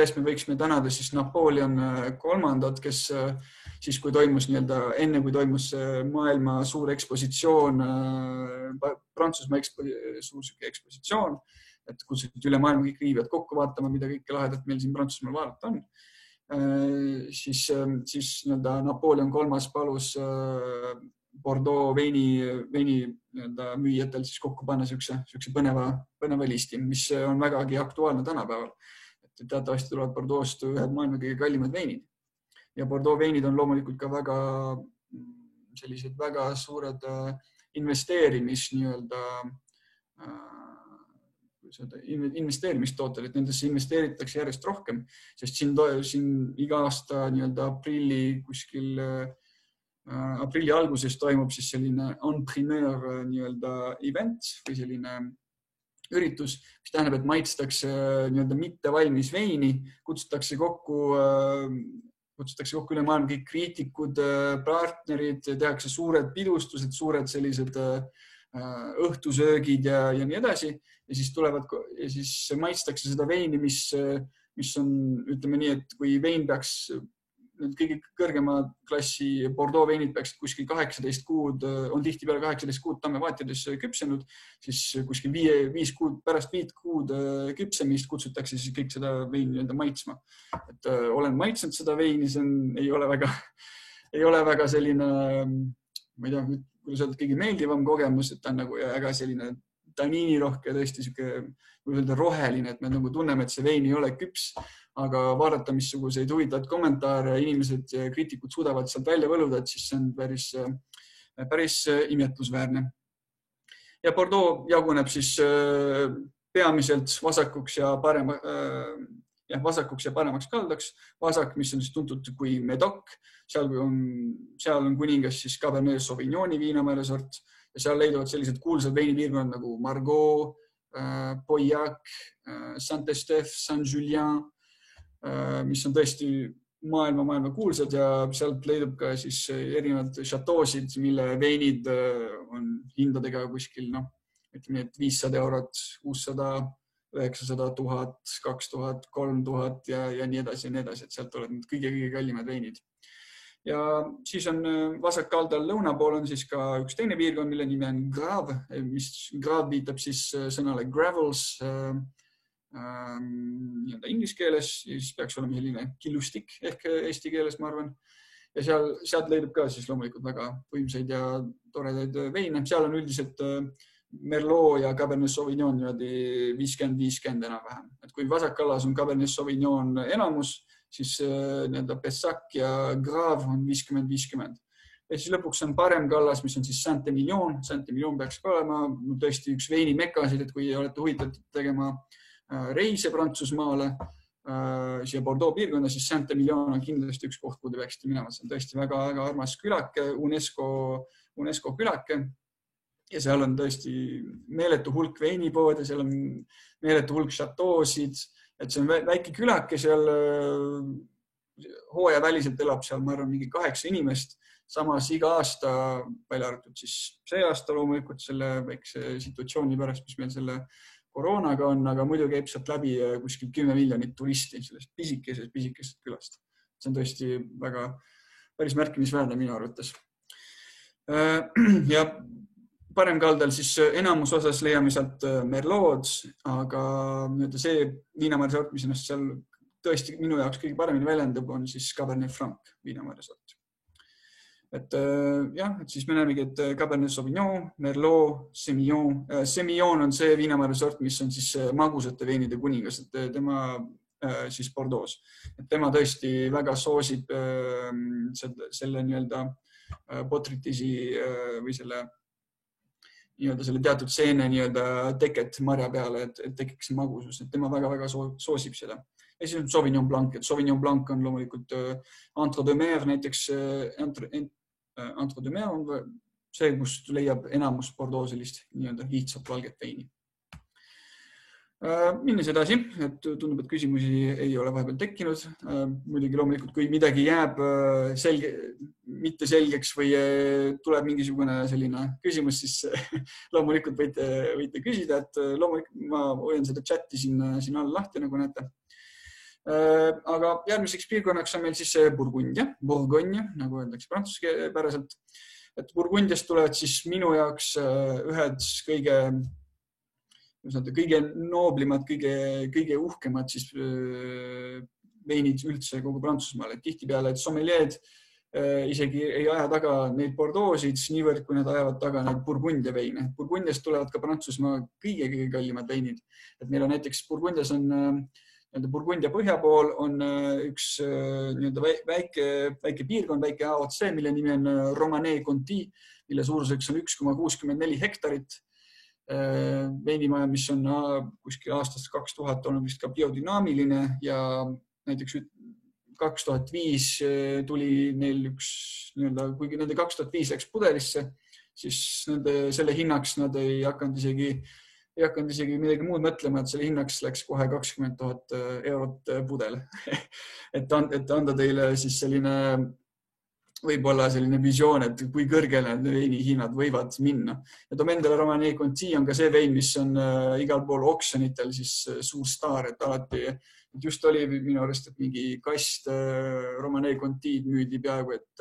eest me võiksime tänada siis Napoleon III, kes siis, kui toimus enne, kui toimus maailma suur ekspositsioon, Prantsusmaa suur ekspositsioon, et kutsuti üle maailma kõik viibijad kokku vaatama, mida kõike lahedat meil siin Prantsusmaal vaadata on. Siis Napoleon III palus Bordeaux veini müüjatel siis kokku panna siukse põneva listi, mis on vägagi aktuaalne tänapäeval. Teatavasti tulevad Bordeaux'st ühed maailma kõige kallimad veinid. Ja Bordeaux veinid on loomulikult ka sellised väga suured investeerimistooted, et nendesse investeeritakse järjest rohkem, sest siin iga aasta aprilli alguses toimub siis selline on-primeur event või selline üritus, mis tähendab, et maitstakse mitte valmis veini, kutsutakse kokku üle maailma kõik kriitikud, partnerid, tehakse suured pidustused, suured sellised õhtusöögid ja nii edasi. Ja siis maitstakse seda veini, mis on, ütleme nii, et kui vein peaks kõige kõrgema klassi Bordeaux veinid peaksid kuskil 18 kuud, on tihti peale 18 kuud tammevaatides küpsenud, siis kuskil 5 kuud, pärast 5 kuud küpsemist kutsutakse siis kõik seda veini maitsma. Et olen maitsnud seda veini, see ei ole ei ole väga selline, ma ei tea, kuidas öelda, kõige meeldivam kogemus, et ta on nagu väga selline taniinirohke, tõesti sihuke roheline, et me nagu tunneme, et see vein ei ole küps, aga vaadata, missuguseid huvitavaid kommentaare inimesed ja kriitikud suudavad sealt välja võluda, et siis see on päris imetlusväärne. Ja Bordeaux jaguneb siis peamiselt vasakuks ja paremaks kaldaks. Vasak, mis on siis tuntud kui Medoc, seal on kuningas siis Cabernet Sauvignoni viinamäälesort ja seal leiduvad sellised kuulsad veinipiirkonnad nagu Margaux, Pauillac, Saint-Estèphe, Saint-Julien, mis on tõesti maailma kuulsad ja sealt leidub ka siis erinevad šatoosid, mille veinid on hindadega kuskil, ütleme, et 500 eurot, 600, 900, 1000, 2000, 3000 ja nii edasi ja nii edasi, et sealt tulevad need kõige kallimad veinid. Ja siis on vasakkaldal lõuna pool on siis ka üks teine piirkond, mille nimi on Grave, mis Grave viitab siis sõnale gravels, inglise keeles, siis peaks olema selline killustik ehk eesti keeles, ma arvan. Ja sealt leidub ka siis loomulikult väga võimsaid ja toredaid veine. Seal on üldiselt Merlot ja Cabernet Sauvignon 50-50 enam-vähem. Et kui vasakkallas on Cabernet Sauvignon enamus, siis Pessac ja Grave on 50-50. Ja siis lõpuks on parem kallas, mis on siis Saint-Emilion. Saint-Emilion peaks ka olema tõesti üks veini mekasid, et kui olete huvitatud tegema reise Prantsusmaale siia Bordeaux piirkonda, siis Saint-Emilion on kindlasti üks koht, kuhu te peaksite minema. See on tõesti väga armas külake, UNESCO külake ja seal on tõesti meeletu hulk veinipoode, seal on meeletu hulk šatoosid, et see on väike külake, seal hooaja väliselt elab seal, ma arvan, mingi 8 inimest. Samas iga aasta, välja arvatud siis see aasta loomulikult selle väikse situatsiooni pärast, mis meil selle koroonaga on, aga muidu käib sealt läbi kuskil 10 miljonit turisti sellest pisikesest külast. See on tõesti väga päris märkimisväärne minu arvates. Ja parem kaldal siis enamus osas leiame sealt Merlot, aga see viinamäärasort, mis ennast seal tõesti minu jaoks kõige paremini väljendab, on siis Cabernet Franc viinamäärasort. Et siis me näemegi, et Cabernet Sauvignon, Merlot, Semillon on see viinamäärasort, mis on siis magusate veinide kuningas, et tema siis Bordeaux. Et tema tõesti väga soosib selle nii-öelda botrytisi või selle teatud seene nii-öelda teket marja peale, et tekiks magusus, et tema väga soosib seda. Ja siis on Sauvignon Blanc, et Sauvignon Blanc on loomulikult Entre deux Mers, näiteks Entre deux Mers on see, kust leiab enamus Bordeaux sellist nii-öelda lihtsalt valget veini. Minnes edasi, et tundub, et küsimusi ei ole vahepeal tekkinud. Muidugi loomulikult, kui midagi jääb mitte selgeks või tuleb mingisugune selline küsimus, siis loomulikult võite küsida, et loomulikult ma hoian seda chati siin all lahti, nagu näete. Aga järgmiseks piirkonnaks on meil siis Bourgogne, nagu öeldakse prantsuskeelpäraselt. Et Bourgondiast tulevad siis minu jaoks ühed kõige nooblimad, kõige uhkemad siis veinid üldse kogu Prantsusmaal. Tihtipeale, et sommelied isegi ei aja taga neid Bordeaux'id niivõrd, kui nad ajavad taga neid Bourgondia veine. Bourgondiast tulevad ka Prantsusmaa kõige kallimad veinid. Et meil on näiteks Bourgondias on Bourgondia põhja pool on üks väike piirkond, väike AOC, mille nimi on Romanée-Conti, mille suuruseks on 1,64 hektarit. Veinimaja, mis on kuskil aastast 2000 olnud vist ka biodünaamiline ja näiteks 2005 tuli neil kuigi nende 2005 läks pudelisse, siis selle hinnaks nad ei hakanud isegi midagi muud mõtlema, et selle hinnaks läks kohe 20 000 eurot pudel. Et anda teile siis võib-olla selline visioon, et kui kõrgele veini hinnad võivad minna. Ja Domaine de la Romanée-Conti on ka see vein, mis on igal pool oksjonitel siis suur staar, et alati just oli minu arust, et mingi kast Romanée-Conti müüdi peaaegu, et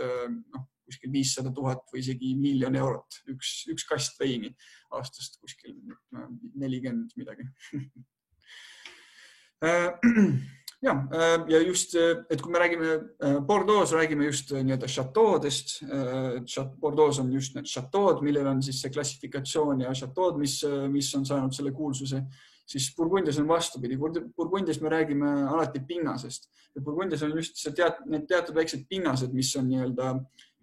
kuskil 500 000 või isegi 1 000 000 eurot. Üks kast veini aastast kuskil 40 midagi. Ja, ja just, et kui me räägime Bordeaux, räägime just nii-öelda šatoodest. Bordeaux on just need šatood, millel on siis see klassifikatsioon ja šatood, mis on saanud selle kuulsuse, siis Burgundias on vastupidi. Burgundias me räägime alati pinnasest. Burgundias on just need teatud väiksed pinnased, mis on nii-öelda,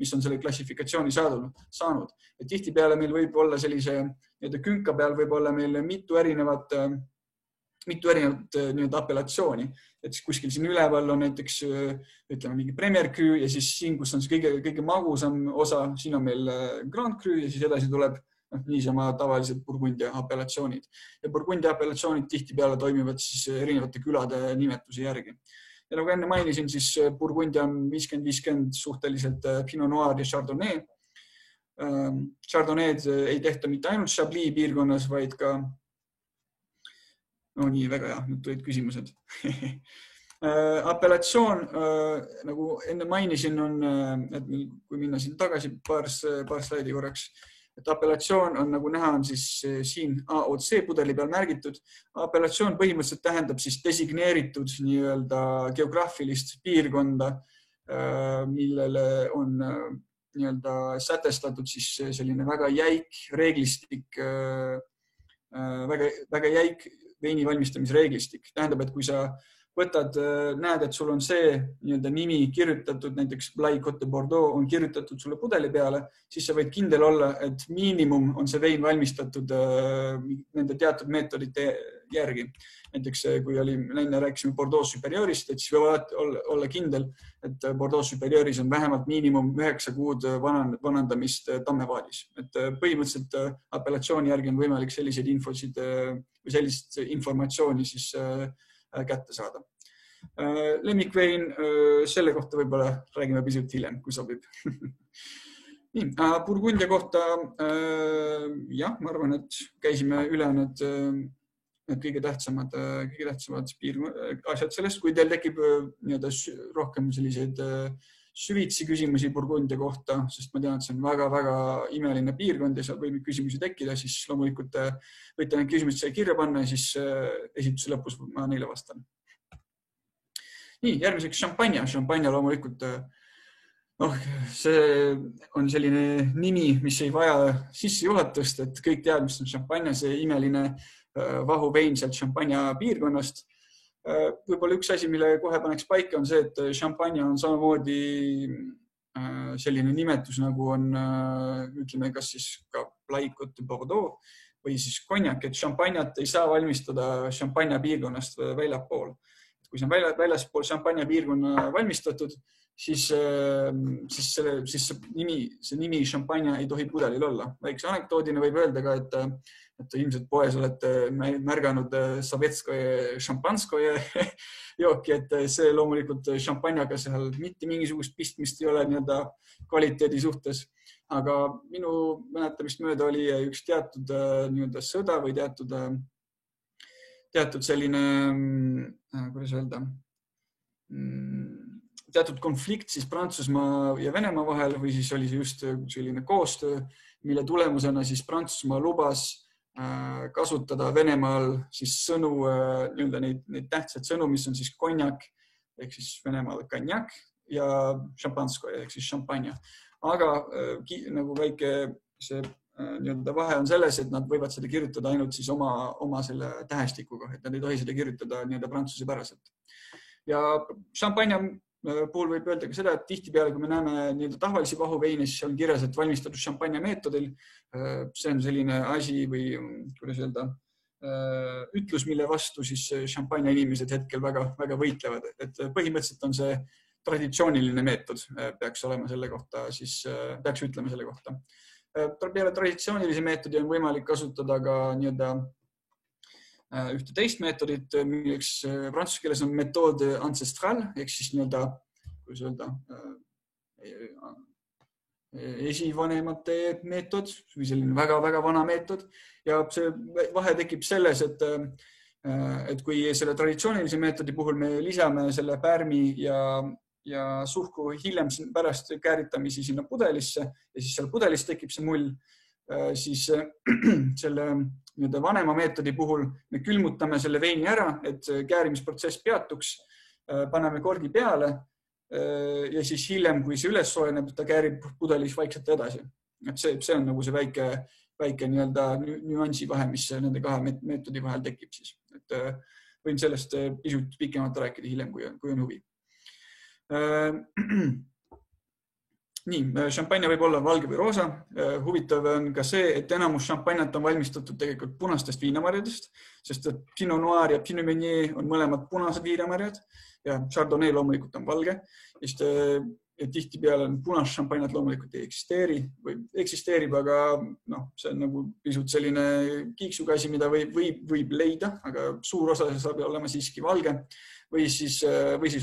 mis on selle klassifikatsiooni saanud. Et tihtipeale meil võib olla sellise nii-öelda künka peal võib olla meil mitu erinevat nii-öelda apellatsiooni, et kuskil siin üleval on näiteks ütleme mingi Premier Cru ja siis siin, kus on see kõige magusam osa, siin on meil Grand Cru ja siis edasi tuleb niisama tavalised Burgundia apellatsioonid. Ja Burgundia apellatsioonid tihtipeale toimivad siis erinevate külade nimetuse järgi. Ja nagu enne mainisin, siis Burgundia on 50-50 suhteliselt Pinot Noir ja Chardonnay. Chardonnay'd ei tehta mitte ainult Chablis piirkonnas, vaid ka no nii, väga hea, nüüd tulid küsimused. Apellatsioon, nagu enne mainisin, on, et kui minna siin tagasi paar slaidi korraks, et apellatsioon on, nagu näha, on siis siin AOC pudeli peal märgitud. Apellatsioon põhimõtteliselt tähendab siis designeeritud nii-öelda geograafilist piirkonda, millele on nii-öelda sätestatud siis selline väga jäik reeglistik, väga jäik veini valmistamisreeglistik. Tähendab, et kui sa võtad, näed, et sul on see nii-öelda nimi kirjutatud, näiteks Blai Côte de Bordeaux on kirjutatud sulle pudeli peale, siis sa võid kindel olla, et miinimum on see vein valmistatud nende teatud meetodite järgi. Näiteks kui enne rääkisime Bordeaux Superiorist, et siis võib olla kindel, et Bordeaux Superioris on vähemalt miinimum 9 kuud vanandamist tammevaadis. Et põhimõtteliselt apellatsiooni järgi on võimalik selliseid infosid või sellist informatsiooni siis kätte saada. Lemmikvein, selle kohta võib-olla räägime pisut hiljem, kui sobib. Nii, Burgundia kohta, jah, ma arvan, et käisime üle need kõige tähtsamad asjad sellest, kui teil tekib rohkem selliseid süvitsi küsimusi Burgundia kohta, sest ma tean, et see on väga-väga imeline piirkond ja seal võib küsimusi tekkida, siis loomulikult võite need küsimused kirja panna ja siis esituse lõpus ma neile vastan. Nii, järgmiseks Champagne. Champagne loomulikult, see on selline nimi, mis ei vaja sissejuhatust, et kõik teavad, mis on Champagne, see imeline vahuvein sealt Champagne piirkonnast. Võib-olla üks asi, mille kohe paneks paika, on see, et Champagne on samamoodi selline nimetus, nagu on, ütleme, kas siis ka Blai Côte de Bordeaux või siis konjak, et Champagne't ei saa valmistada Champagne piirkonnast väljapool. Kui see on väljaspool Champagne piirkonna valmistatud, siis see nimi Champagne ei tohi pudelil olla. Väikse anekdoodina võib öelda ka, et ilmselt poes olete märganud Sovetskoje šampanskoje jooki, et see loomulikult Champagne'ga seal mitte mingisugust pistmist ei ole nii-öelda kvaliteedi suhtes. Aga minu mäletamist mööda oli üks teatud nii-öelda sõda või teatud selline, kuidas öelda, teatud konflikt siis Prantsusmaa ja Venemaa vahel või siis oli see just selline koostöö, mille tulemusena siis Prantsusmaa lubas kasutada Venemaal siis sõnu, nii-öelda neid tähtsad sõnu, mis on siis konjak ehk siis Venemaal konjak ja šampanskoja ehk siis šampanja. Aga nagu väike see nii-öelda vahe on selles, et nad võivad seda kirjutada ainult siis oma selle tähestikuga, et nad ei tohi seda kirjutada nii-öelda prantsuse päraselt. Ja šampanja puhul võib öelda ka seda, et tihtipeale, kui me näeme nii-öelda tavalisi vahuveine, siis on kirjas, et valmistatud šampanja meetodil. See on selline asi või kuidas öelda, ütlus, mille vastu siis šampanja inimesed hetkel väga võitlevad. Et põhimõtteliselt on see traditsiooniline meetod, peaks olema selle kohta, siis peaks ütlema selle kohta. Peale traditsioonilise meetodi on võimalik kasutada ka nii-öelda ühte teist meetodit, milleks prantsuse keeles on metoode ancestral, ehk siis nii-öelda, kuidas öelda, esivanemate meetod või selline väga-väga vana meetod. Ja see vahe tekib selles, et kui selle traditsioonilise meetodi puhul me lisame selle pärmi ja suhkru hiljem pärast kääritamisi sinna pudelisse ja siis seal pudelis tekib see mull, siis selle vanema meetodi puhul me külmutame selle veini ära, et käärimisprotsess peatuks paneme korgi peale ja siis hiljem, kui see üles soojeneb, ta käärib pudelis vaikselt edasi. Et see on nagu see väike nii-öelda nüansi vahe, mis nende kahe meetodi vahel tekib siis. Et võin sellest pisut pikemalt rääkida hiljem, kui on huvi. Nii, šampanja võib olla valge või roosa. Huvitav on ka see, et enamus šampanjat on valmistatud tegelikult punastest viinamarjadest, sest et Pinot Noir ja Pinot Meunier on mõlemad punased viinamarjad ja Chardonnay loomulikult on valge. Ja tihtipeale on punast šampanjat loomulikult ei eksisteeri või eksisteerib, aga see on nagu pisut selline kiiksuga asi, mida võib leida, aga suur osa saab olema siiski valge või siis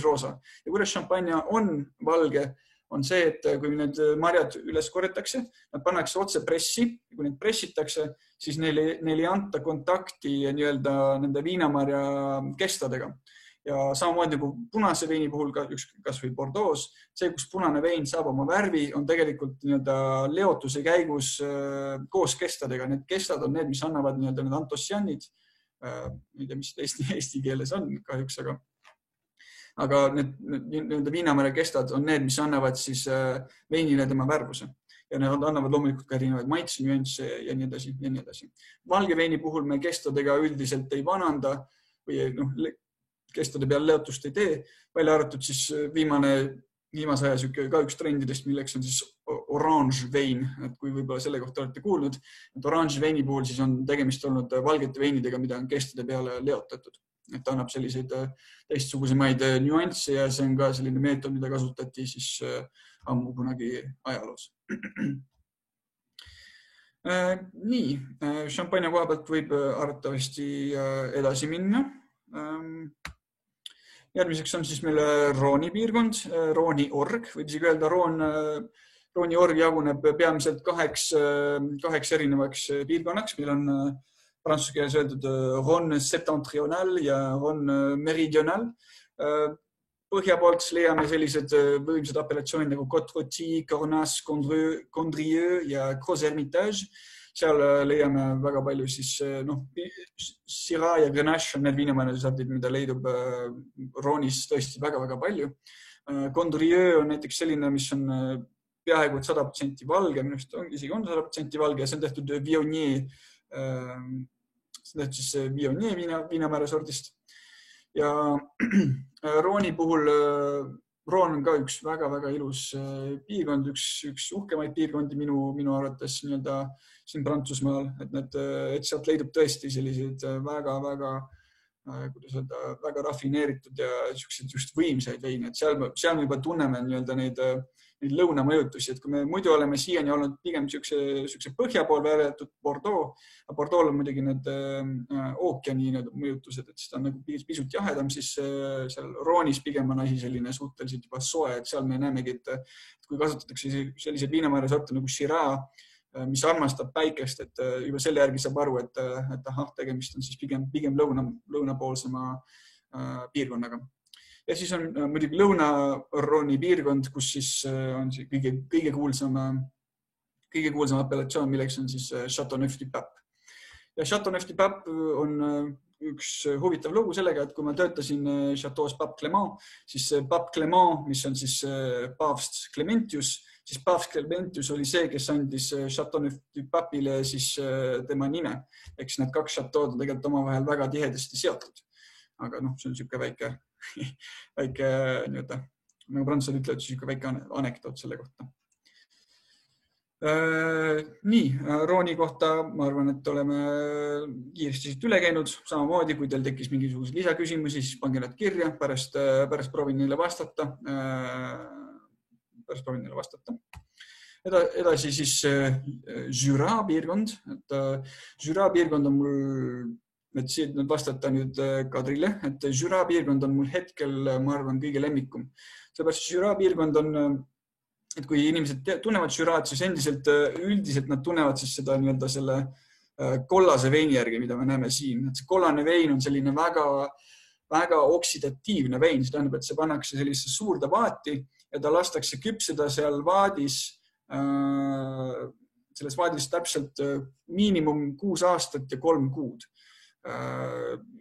roosa. Ja kuidas šampanja on valge, on see, et kui need marjad üles korjatakse, nad pannakse otse pressi. Kui neid pressitakse, siis neil ei anta kontakti nii-öelda nende viinamarja kestadega. Ja samamoodi nagu punase veini puhul, kas või Bordeaux, see, kus punane vein saab oma värvi, on tegelikult nii-öelda leotuse käigus koos kestadega. Need kestad on need, mis annavad nii-öelda need antosianid. Ei tea, mis eesti keeles on kahjuks, aga need viinamarja kestad on need, mis annavad siis veinile tema värvuse. Ja need annavad loomulikult ka erinevaid maitsenüansse ja nii edasi ja nii edasi. Valge veini puhul me kestadega üldiselt ei vananda või kestade peal leotust ei tee, välja arvatud siis viimase aja ka üks trendidest, milleks on siis orange vein, et kui võib-olla selle kohta olete kuulnud, et orange veini puhul siis on tegemist olnud valgete veinidega, mida on kestade peale leotatud. Et ta annab selliseid teistsugusemaid nüansse ja see on ka selline meetod, mida kasutati siis ammu kunagi ajaloos. Nii, šampanja koha pealt võib arvatavasti edasi minna. Järgmiseks on siis meil Rooni piirkond, Rooni org, võib isegi öelda Rooni org jaguneb peamiselt kaheks erinevaks piirkonnaks, meil on prantsuse keeles öeldud Rhône septentrional ja Rhône meridional. Põhja poolt leiame sellised võimsad apellatsioonid nagu Côte-Rôtie, Cornas, Condrieu ja Gros-Hermitage. Seal leiame väga palju siis Syrah ja Grenache on need viinamarjasordid, mida leidub Rhônis tõesti väga-väga palju. Condrieu on näiteks selline, mis on peaaegu 100% valge, minu arust isegi on 100% valge ja see on tehtud Viognier viinamäärasordist. Ja Rooni puhul, Roon on ka üks väga-väga ilus piirkond, üks uhkemaid piirkondi minu arvates nii-öelda siin Prantsusmaal, et sealt leidub tõesti selliseid väga-väga, kuidas öelda, väga rafineeritud ja just võimsaid veine. Seal me juba tunneme nii-öelda neid lõunamõjutusi, et kui me muidu oleme siiani olnud pigem siukse põhja pool väärjatud Bordeaux, aga Bordeaux on muidugi need ookeani mõjutused, et siis ta on nagu pisut jahedam, siis seal Roonis pigem on asi selline suhteliselt juba soe, et seal me näemegi, et kui kasutatakse selliseid viinamarjasorte nagu Syrah, mis armastab päikest, et juba selle järgi saab aru, et tegemist on siis pigem lõunapoolsema piirkonnaga. Ja siis on muidugi Lõuna-Rooni piirkond, kus siis on kõige kuulsam apellatsioon, milleks on siis Châteauneuf-du-Pape. Ja Châteauneuf-du-Pape on üks huvitav lugu sellega, et kui ma töötasin Châteaus Pape Clément, siis Pape Clément, mis on siis paavst Clementius, siis paavst Clementius oli see, kes andis Châteauneuf-du-Pape'ile siis tema nime. Eks need kaks šatood on tegelikult omavahel väga tihedasti seotud. Aga see on siuke väike nii-öelda, nagu prantslased ütlevad, siuke väike anekdoot selle kohta. Nii, Rooni kohta ma arvan, et oleme kiiresti siit üle käinud. Samamoodi, kui teil tekkis mingisugused lisaküsimusi, siis pange need kirja, pärast proovin neile vastata. Edasi siis Jura piirkond. Jura piirkond on mul, et vastata nüüd Kadrile, et Jura piirkond on mul hetkel, ma arvan, kõige lemmikum. Seepärast Jura piirkond on, et kui inimesed tunnevad Juraad, siis üldiselt nad tunnevad siis seda nii-öelda selle kollase veini järgi, mida me näeme siin. Et see kollane vein on selline väga oksidatiivne vein, see tähendab, et see pannakse sellisesse suurde vaati ja ta lastakse küpseda seal vaadis, selles vaadis täpselt miinimum 6 aastat ja 3 kuud.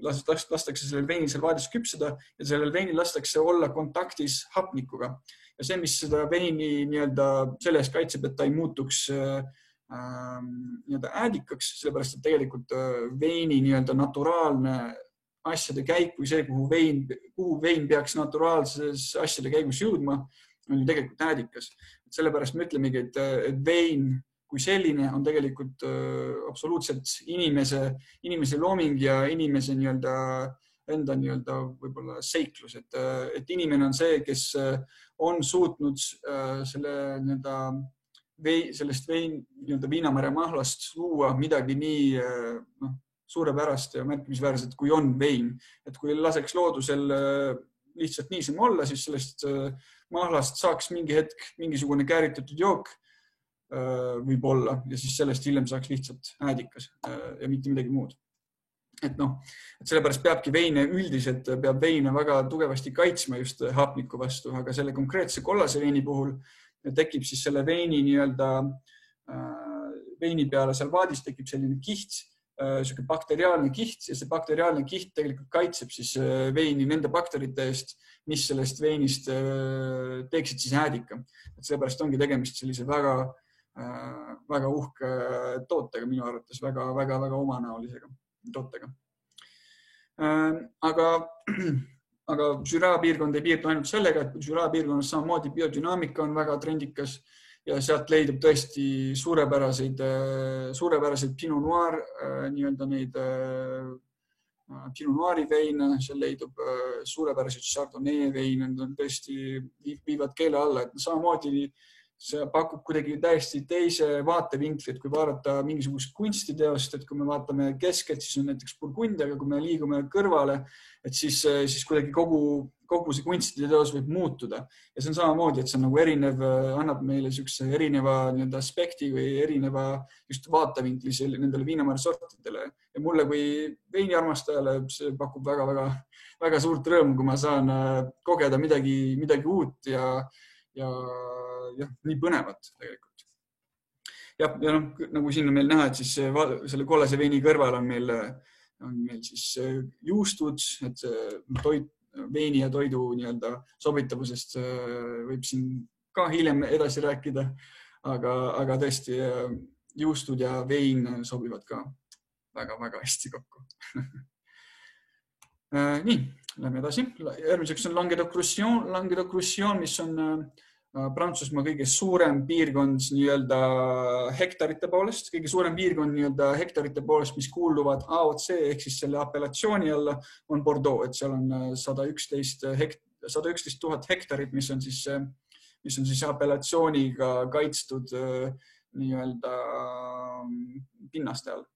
lastakse sellel veinil seal vaadis küpseda ja sellel veinil lastakse olla kontaktis hapnikuga. Ja see, mis seda veini nii-öelda selle eest kaitseb, et ta ei muutuks nii-öelda äädikaks, sellepärast, et tegelikult veini nii-öelda naturaalne asjade käik või see, kuhu vein peaks naturaalses asjade käigus jõudma, on ju tegelikult äädikas. Sellepärast me ütlemegi, et vein kui selline on tegelikult absoluutselt inimese looming ja inimese enda võib-olla seiklus, et inimene on see, kes on suutnud sellest viinamarja mahlast luua midagi nii suurepärast ja märkimisväärset, kui on vein. Et kui laseks loodusel lihtsalt niisama olla, siis sellest mahlast saaks mingi hetk mingisugune kääritatud jook võib olla ja siis sellest hiljem saaks lihtsalt äädikas ja mitte midagi muud. Et sellepärast peabki veine üldiselt peab veine väga tugevasti kaitsma just hapniku vastu, aga selle konkreetse kollase veini puhul tekib siis selle veini veini peale seal vaadis tekib selline kiht, selline bakteriaalne kiht ja see bakteriaalne kiht tegelikult kaitseb siis veini nende bakterite eest, mis sellest veinist teeksid siis äädika. Et sellepärast ongi tegemist sellise väga uhke tootega minu arvates, väga omanäolisega tootega. Aga Jura piirkond ei piirdu ainult sellega, et Jura piirkonnas samamoodi biodünaamika on väga trendikas ja sealt leidub tõesti suurepäraseid Pinot Noir, nii-öelda neid Pinot Noiri veine, seal leidub suurepäraseid Chardonnay veine, need tõesti viivad keele alla, et samamoodi see pakub kuidagi täiesti teise vaatevinkli, et kui vaadata mingisugust kunstiteost, et kui me vaatame keskelt, siis on näiteks Burgundia, aga kui me liigume kõrvale, et siis kuidagi kogu see kunstiteos võib muutuda. Ja see on samamoodi, et see on nagu erinev, annab meile niisuguse erineva aspekti või erineva just vaatevinkli nendele viinamarja sortidele. Ja mulle kui veiniarmastajale see pakub väga suurt rõõmu, kui ma saan kogeda midagi uut ja nii põnevat tegelikult. Ja nagu siin on meil näha, et siis selle kollase veini kõrval on meil siis juustud, et veini ja toidu sobitavusest võib siin ka hiljem edasi rääkida, aga tõesti juustud ja vein sobivad ka väga hästi kokku. Nii, lähme edasi. Järgmiseks on Languedoc-Roussillon, mis on Prantsusmaa kõige suurem piirkond nii-öelda hektarite poolest, kõige suurem piirkond hektarite poolest, mis kuuluvad AOC ehk siis selle apellatsiooni alla on Bordeaux, et seal on 111 000 hektarit, mis on siis apellatsiooniga kaitstud nii-öelda pinnaste all.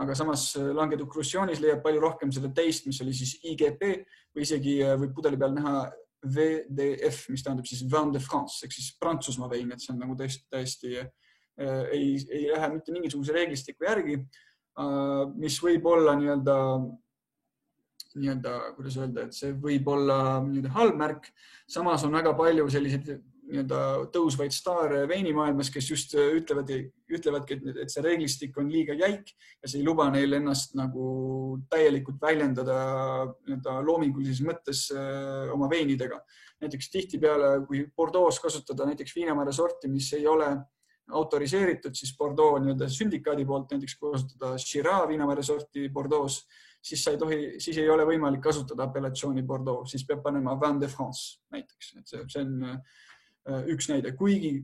Aga samas Languedoc-Roussillon'is leiab palju rohkem selle teist, mis oli siis IGP või isegi võib pudeli peal näha VDF, mis tähendab siis Vin de France, ehk siis Prantsusmaa vein, et see on nagu täiesti ei lähe mitte mingisuguse reeglistiku järgi, mis võib olla kuidas öelda, et see võib olla halb märk. Samas on väga palju selliseid tõusvaid staare veinimaailmas, kes just ütlevadki, et see reeglistik on liiga jäik ja see ei luba neil ennast nagu täielikult väljendada loomingulises mõttes oma veinidega. Näiteks tihtipeale, kui Bordeaux kasutada näiteks viinamarja sorti, mis ei ole autoriseeritud, siis Bordeaux sündikaadi poolt näiteks kasutada Shiraz viinamarja sorti Bordeaux, siis ei ole võimalik kasutada apellatsiooni Bordeaux, siis peab panema Vin de France näiteks. See on üks näide, kuigi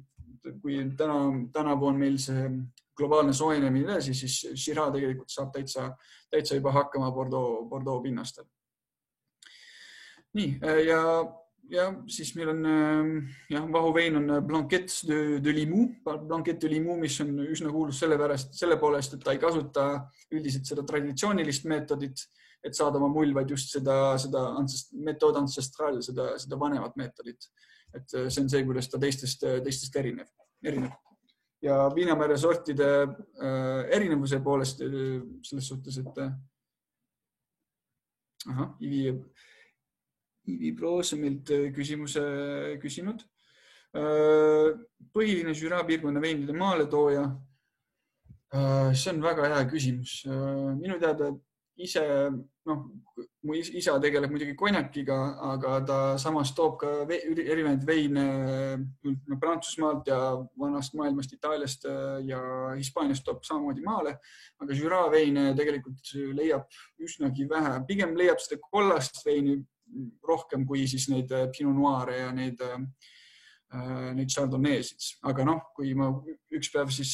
kui tänavu on meil see globaalne soojenemine edasi, siis Shiraz tegelikult saab täitsa juba hakkama Bordeaux pinnastel. Nii, ja siis meil on vahuvein on Blanquette de Limoux, mis on üsna kuulus selle poolest, et ta ei kasuta üldiselt seda traditsioonilist meetodit, et saada oma mull, vaid just seda metood ancestral, seda vanemat meetodit. Et see on see, kuidas ta teistest erineb. Ja viinamarja sortide erinevuse poolest selles suhtes, et Ivi Proos on meilt küsimuse küsinud. Põhiline Jura piirkonna veinide maaletooja See on väga hea küsimus. Minu teada ise, mu isa tegeleb muidugi konjakiga, aga ta samas toob ka erinevaid veine Prantsusmaalt ja vanast maailmast, Itaaliast ja Hispaaniast toob samamoodi maale. Aga Jura veine tegelikult leiab üsnagi vähe. Pigem leiab seda kollast veini rohkem kui siis neid Pinot Noire ja neid Chardonnaysid. Aga kui ma üks päev siis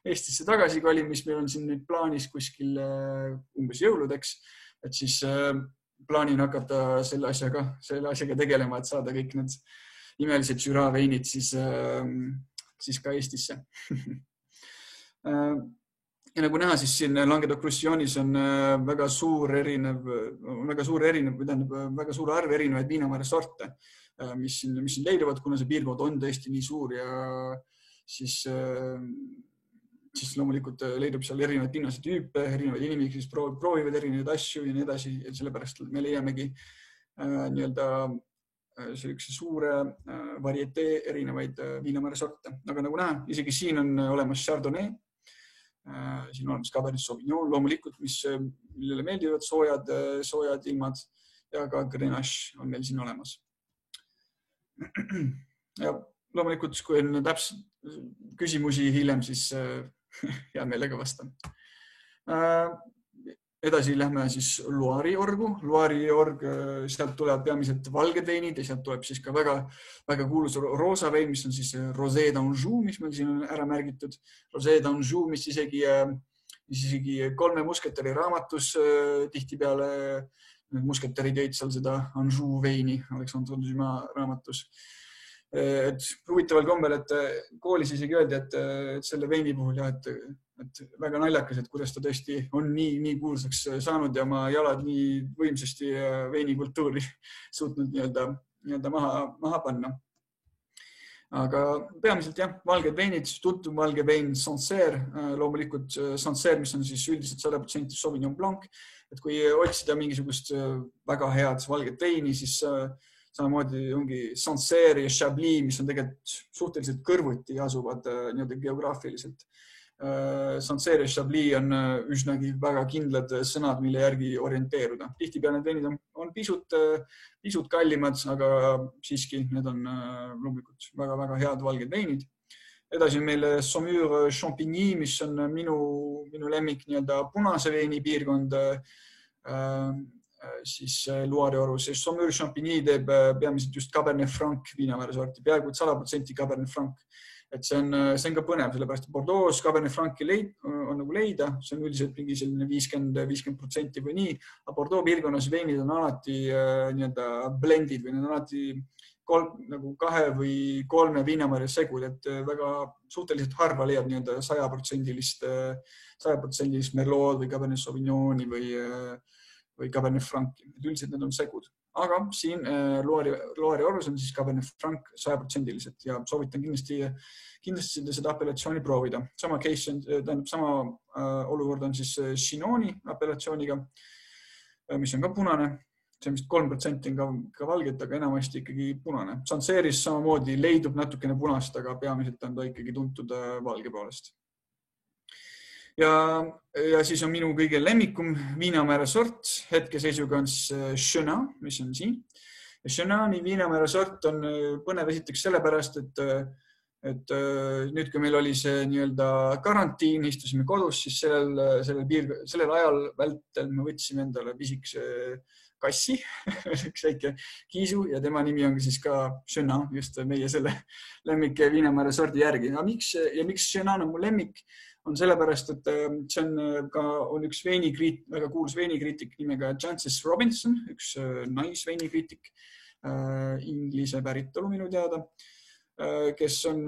Eestisse tagasi kolin, mis meil on siin nüüd plaanis kuskil umbes jõuludeks, et siis plaanin hakata selle asjaga tegelema, et saada kõik need imelised Jura veinid siis ka Eestisse. Ja nagu näha, siis siin Languedoc-Roussillon'is on väga suur arv erinevaid viinamarja sorte, mis siin leiduvad, kuna see piirkond on tõesti nii suur ja siis loomulikult leidub seal erinevaid pinnase tüüpe, erinevaid inimesi, kes proovivad erinevaid asju ja nii edasi. Ja sellepärast me leiamegi sellise suure varietee erinevaid viinamarja sorte. Aga nagu näha, isegi siin on olemas Chardonnay, siin on olemas Cabernet Sauvignon, loomulikult, millele meeldivad soojad ilmad ja ka Grenache on meil siin olemas. Ja loomulikult, kui on täpselt küsimusi hiljem, siis hea meelega vastan. Edasi lähme siis Loire'i orgu. Loire'i org, sealt tulevad peamiselt valged veinid ja sealt tuleb siis ka väga kuulus roosa vein, mis on siis Rosé d'Anjou, mis meil siin on ära märgitud. Rosé d'Anjou, mis isegi 3 musketäri raamatus tihtipeale musketärid jõid seal seda Anjou veini, Alexandre Dumas raamatus. Huvitaval kombel, et koolis isegi öeldi, et selle veini puhul et väga naljakas, et kuidas ta tõesti on nii kuulsaks saanud ja oma jalad nii võimsasti veinikultuuri suutnud nii-öelda maha panna. Aga peamiselt valged veinid, tuntud valge vein Sancerre, loomulikult Sancerre, mis on siis üldiselt 100% Sauvignon Blanc, et kui otsida mingisugust väga head valget veini, siis samamoodi ongi Sancerre ja Chablis, mis on tegelikult suhteliselt kõrvuti asuvad geograafiliselt. Sancerre ja Chablis on üsnagi väga kindlad sõnad, mille järgi orienteeruda. Tihtipeale need veinid on pisut kallimad, aga siiski need on loomulikult väga head valged veinid. Edasi on meil Saumur Champigny, mis on minu lemmik punase veini piirkond siis Loire'i orus. Saumur Champigny teeb peamiselt just Cabernet Franc viinamarja sorti, peaaegu 100% Cabernet Franc. Et see on ka põnev, sellepärast Bordeaux Cabernet Franci on nagu leida, see on üldiselt mingi selline 50% või nii, aga Bordeaux piirkonnas veinid on alati blendid või need on alati 2 või 3 viinamarja segud, et väga suhteliselt harva leiab 100% Merlot või Cabernet Sauvignoni või Cabernet Franci. Üldiselt need on segud. Aga siin Loire'i orus on siis Cabernet Franc 100% ja soovitan kindlasti seda apellatsiooni proovida. Sama olukord on siis Chinoni apellatsiooniga, mis on ka punane. See vist 3% on ka valget, aga enamasti ikkagi punane. Sancerre'is samamoodi leidub natukene punast, aga peamiselt on ta ikkagi tuntud valge poolest. Ja siis on minu kõige lemmikum viinamäära sort. Hetkeseisuga on Chenin, mis on siin. Chenini viinamäära sort on põnev esiteks sellepärast, et nüüd, kui meil oli see karantiin, istusime kodus, siis sellel ajal vältel me võtsime endale pisikese kassi, üks väike kiisu ja tema nimi on siis ka Chenin, just meie selle lemmik viinamäära sordi järgi. Miks Chenin on mu lemmik? On sellepärast, et see on üks väga kuulus veinikriitik nimega Jancis Robinson, üks naisveinikriitik, inglise päritolu minu teada, kes on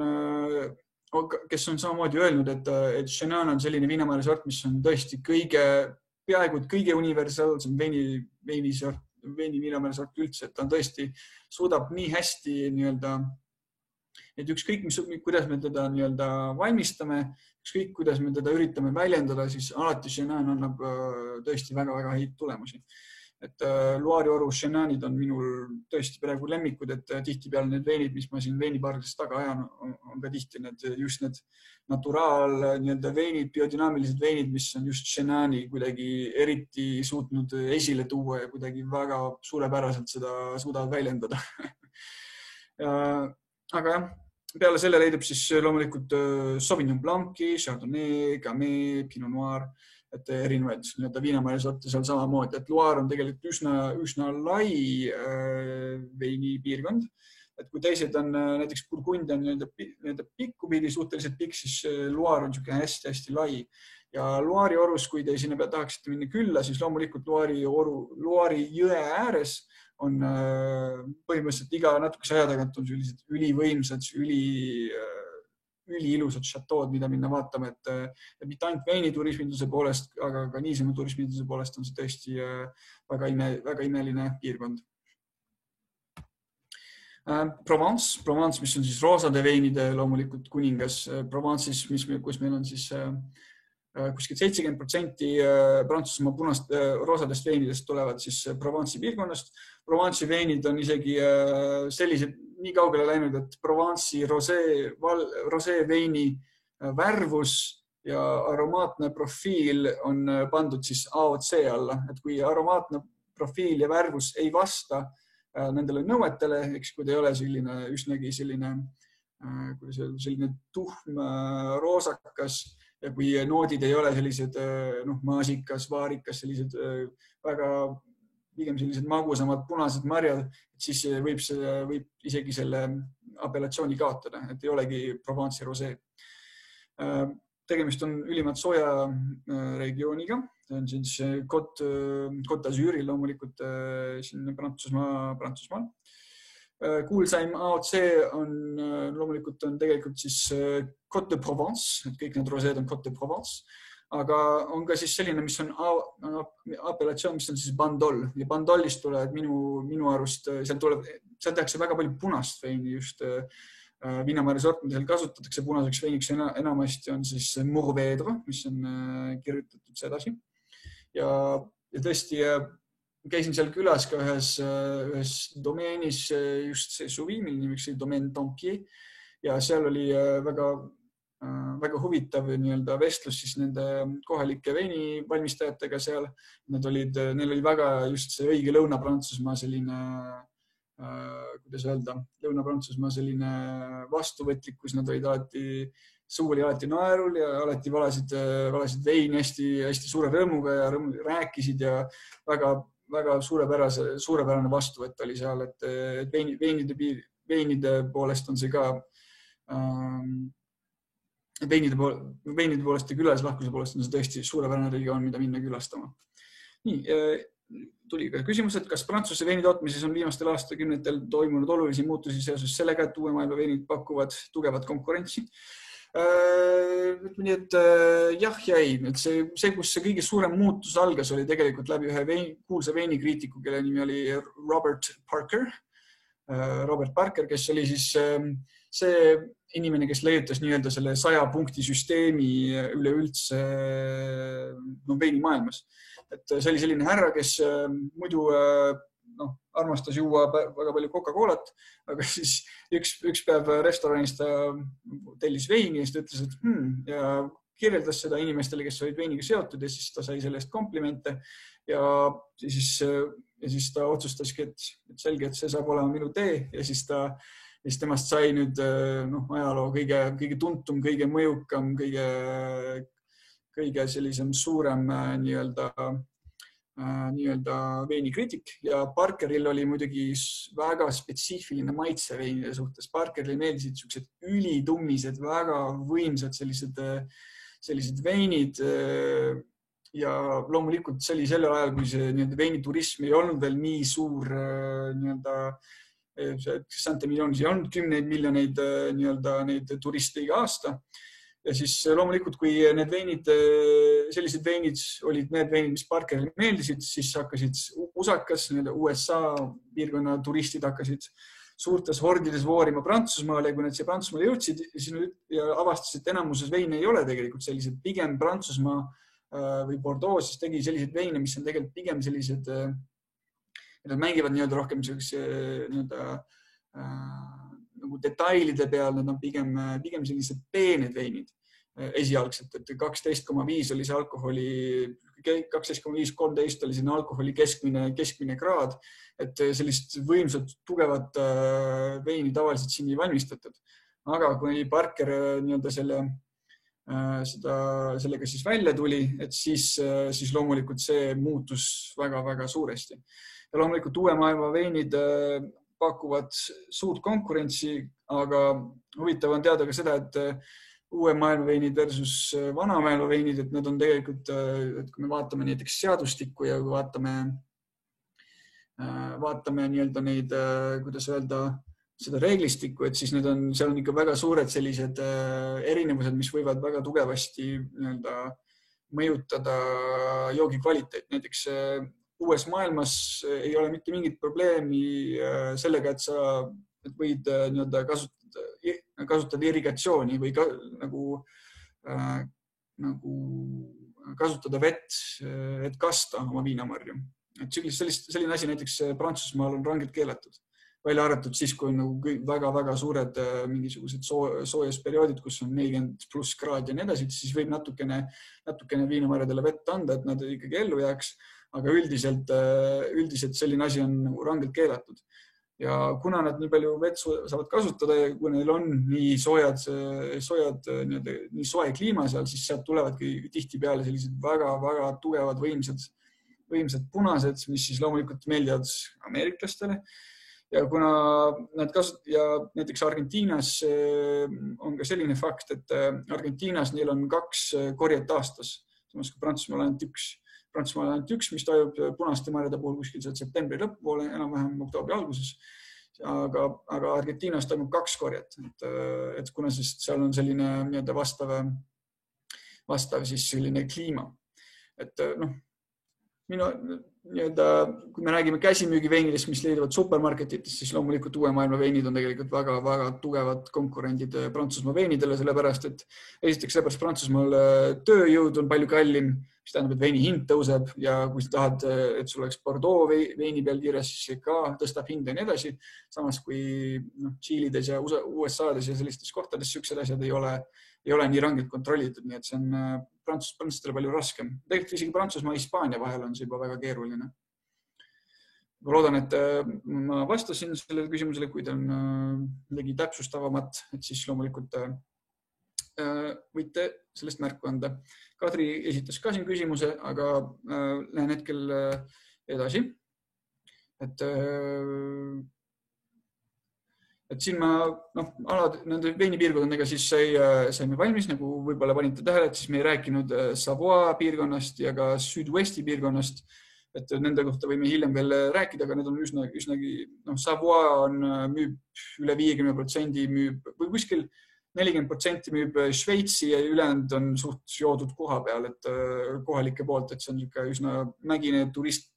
samamoodi öelnud, et Chenin on selline viinamäära sort, mis on tõesti peaaegu kõige universaalsem veini viinamäära sort üldse, et ta tõesti suudab nii hästi et ükskõik, kuidas me teda valmistame, ükskõik, kuidas me teda üritame väljendada, siis alati Chenin annab tõesti väga häid tulemusi. et Loire'i oru Cheninid on minul tõesti praegu lemmikud, et tihtipeale need veinid, mis ma siin veinipaardis taga ajan, on ka tihti just need naturaal nii-öelda veinid, biodünaamilised veinid, mis on just Chenini kuidagi eriti suutnud esile tuua ja kuidagi väga suurepäraselt seda suudavad väljendada. Aga jah, peale selle leidub siis loomulikult Sauvignon Blanc'i, Chardonnay, Gamay, Pinot Noir, et erinevaid viinamarja sorte seal samamoodi, et Loire on tegelikult üsna lai veinipiirkond, et kui teised on näiteks Burgund on nii-öelda pikkupidi suhteliselt pikk, siis Loire on niisugune hästi-hästi lai ja Loire'i orus, kui te sinna tahaksite minna külla, siis loomulikult Loire'i jõe ääres on põhimõtteliselt iga natukese aja tagant on sellised ülivõimsad, üliilusad šatood, mida minna vaatama, et mitte ainult veiniturisminduse poolest, aga ka niisama turisminduse poolest on see tõesti väga imeline piirkond. Provence, mis on siis roosade veinide loomulikult kuningas. Provence'is, kus meil on siis kuskil 70% Prantsusmaa roosadest veinidest tulevad siis Provence'i piirkonnast. Provence'i veinid on isegi sellised nii kaugele läinud, et Provence'i rosé veini värvus ja aromaatne profiil on pandud siis AOC alla, et kui aromaatne profiil ja värvus ei vasta nendele nõuetele, eks kui ta ei ole üsnagi selline tuhm roosakas ja kui noodid ei ole sellised maasikas, vaarikas, sellised pigem sellised magusamad punased marjad, siis võib isegi selle apellatsiooni kaotada, et ei olegi Provence'i rosé. Tegemist on ülimalt sooja regiooniga, see on siis Côte d'Azuril loomulikult siin Prantsusmaal. Kuulsaim AOC on loomulikult tegelikult siis Côte de Provence, et kõik need roseed on Côte de Provence, aga on ka siis selline, mis on apellatsioon, mis on siis Bandol ja Bandolist tulevad minu arust, seal tehakse väga palju punast veini just viinamarja sort, mida seal kasutatakse punaseks veiniks enamasti on siis Mourvèdre, mis on kirjutatud sedasi ja tõesti käisin seal külas ka ühes domeenis just see suvi, mille nimeks oli Domaine Tempier ja seal oli väga huvitav nii-öelda vestlus siis nende kohalike veinivalmistajatega seal. Neil oli väga just see õige Lõuna-Prantsusmaa selline, kuidas öelda, Lõuna-Prantsusmaa selline vastuvõtlikkus, nad olid suu oli alati naerul ja alati valasid veini hästi suure rõõmuga ja rääkisid ja väga suurepärane vastuvõtt oli seal, et veinide poolest on see ka veinide poolest ja külaslahkuse poolest on see tõesti suurepärane regioon, mida minna külastama. Nii, tuli ka küsimus, et kas Prantsuse veinitootmises on viimastel aastakümnetel toimunud olulisi muutusi seoses sellega, et uue maailma veinid pakuvad tugevat konkurentsi. Nii et jah ja ei, see, kus see kõige suurem muutus algas, oli tegelikult läbi ühe kuulsa veinikriitiku, kelle nimi oli Robert Parker, kes oli siis see inimene, kes leiutas nii-öelda selle 100 punkti süsteemi üleüldse veinimaailmas. Et see oli selline härra, kes muidu armastas juua väga palju Coca-Colat, aga siis üks päev restoranis ta tellis veini ja siis ta ütles, et ja kirjeldas seda inimestele, kes olid veiniga seotud ja siis ta sai sellest komplimente ja siis ta otsustaski, et selge, et see saab olema minu tee ja siis temast sai nüüd ajaloo kõige tuntum, kõige mõjukam, kõige sellisem suurem nii-öelda veinikriitik ja Parkeril oli muidugi väga spetsiifiline maitse veinide suhtes. Parkeril meeldisid niisugused ülitummised, väga võimsad sellised veinid ja loomulikult see oli sellel ajal, kui see veiniturism ei olnud veel nii suur Saint-Emilonis ei olnud 10 miljoneid neid turiste iga aasta. Ja siis loomulikult, kui need sellised veinid olid need veinid, mis Parkerile meeldisid, siis hakkasid usakas, USA piirkonna turistid hakkasid suurtes hordides voorima Prantsusmaale ja kui need siia Prantsusmaale jõudsid ja avastasid, et enamuses veine ei ole tegelikult sellised, pigem Prantsusmaa või Bordeaux siis tegi selliseid veine, mis on tegelikult pigem sellised Nad mängivad nii-öelda rohkem nii-öelda nagu detailide peal, nad on pigem sellised peened veinid esialgselt, et 12,5 oli see alkoholi, 12,5, 13 oli selline alkoholi keskmine kraad, et sellist võimsat, tugevat veini tavaliselt siin ei valmistatud. Aga kui Parker nii-öelda sellega siis välja tuli, et siis loomulikult see muutus väga-väga suuresti. Ja loomulikult uue maailma veinid pakuvad suurt konkurentsi, aga huvitav on teada ka seda, et uue maailma veinid versus vana maailma veinid, et need on tegelikult, et kui me vaatame näiteks seadustikku ja kui vaatame nii-öelda neid, kuidas öelda, seda reeglistikku, et siis seal on ikka väga suured sellised erinevused, mis võivad väga tugevasti nii-öelda mõjutada joogi kvaliteet. Näiteks uues maailmas ei ole mitte mingit probleemi sellega, et sa võid nii-öelda kasutada irrigatsiooni või nagu kasutada vett, et kasta oma viinamarju. Et selline asi näiteks Prantsusmaal on rangelt keelatud. Välja arvatud siis, kui on nagu väga-väga suured mingisugused soojusperioodid, kus on 40 pluss kraad ja nii edasi, siis võib natukene viinamarjadele vett anda, et nad ikkagi ellu jääks. Aga üldiselt selline asi on nagu rangelt keelatud. Ja kuna nad nii palju vett saavad kasutada ja kui neil on nii nii soe kliima seal, siis sealt tulevadki tihti peale sellised väga-väga tugevad võimsad punased, mis siis loomulikult meeldivad ameeriklastele. Ja kuna ja näiteks Argentiinas on ka selline fakt, et Argentiinas neil on 2 korjet aastas, samas kui Prantsusmaal ainult üks, mis toimub punaste marjade puhul kuskil septembri lõpupoole, enam-vähem oktoobri alguses. Aga Argentiinas toimub 2 korjet, et kuna siis seal on selline nii-öelda vastav siis selline kliima. Et kui me räägime käsimüügiveinidest, mis leiduvad supermarketites, siis loomulikult uue maailma veinid on tegelikult väga-väga tugevad konkurendid Prantsusmaa veinidele, sellepärast, et esiteks sellepärast Prantsusmaal tööjõud on palju kallim, mis tähendab, et veini hind tõuseb ja kui sa tahad, et sul oleks Bordeaux veini peal kirjas, siis see ka tõstab hinda ja nii edasi. Samas kui Tšiilides ja USA-des ja sellistes kohtades sellised asjad ei ole nii rangelt kontrollitud, nii et see on prantslastele palju raskem. Tegelikult isegi Prantsusmaa ja Hispaania vahel on see juba väga keeruline. Ma loodan, et ma vastasin sellele küsimusele, kui ta on midagi täpsustavamat, et siis loomulikult võite sellest märku anda. Kadri esitas ka siin küsimuse, aga lähen hetkel edasi. Et siin nende veinipiirkondadega siis saime valmis, nagu võib-olla panite tähele, et siis me ei rääkinud Savoie piirkonnast ja ka Sud-Ouesti piirkonnast, et nende kohta võime hiljem veel rääkida, aga need on üsnagi, Savoie müüb üle 50% või kuskil 40% müüb Šveitsi ja ülejäänud on suht joodud koha peal, et kohalike poolt, et see on üsna mägine turisti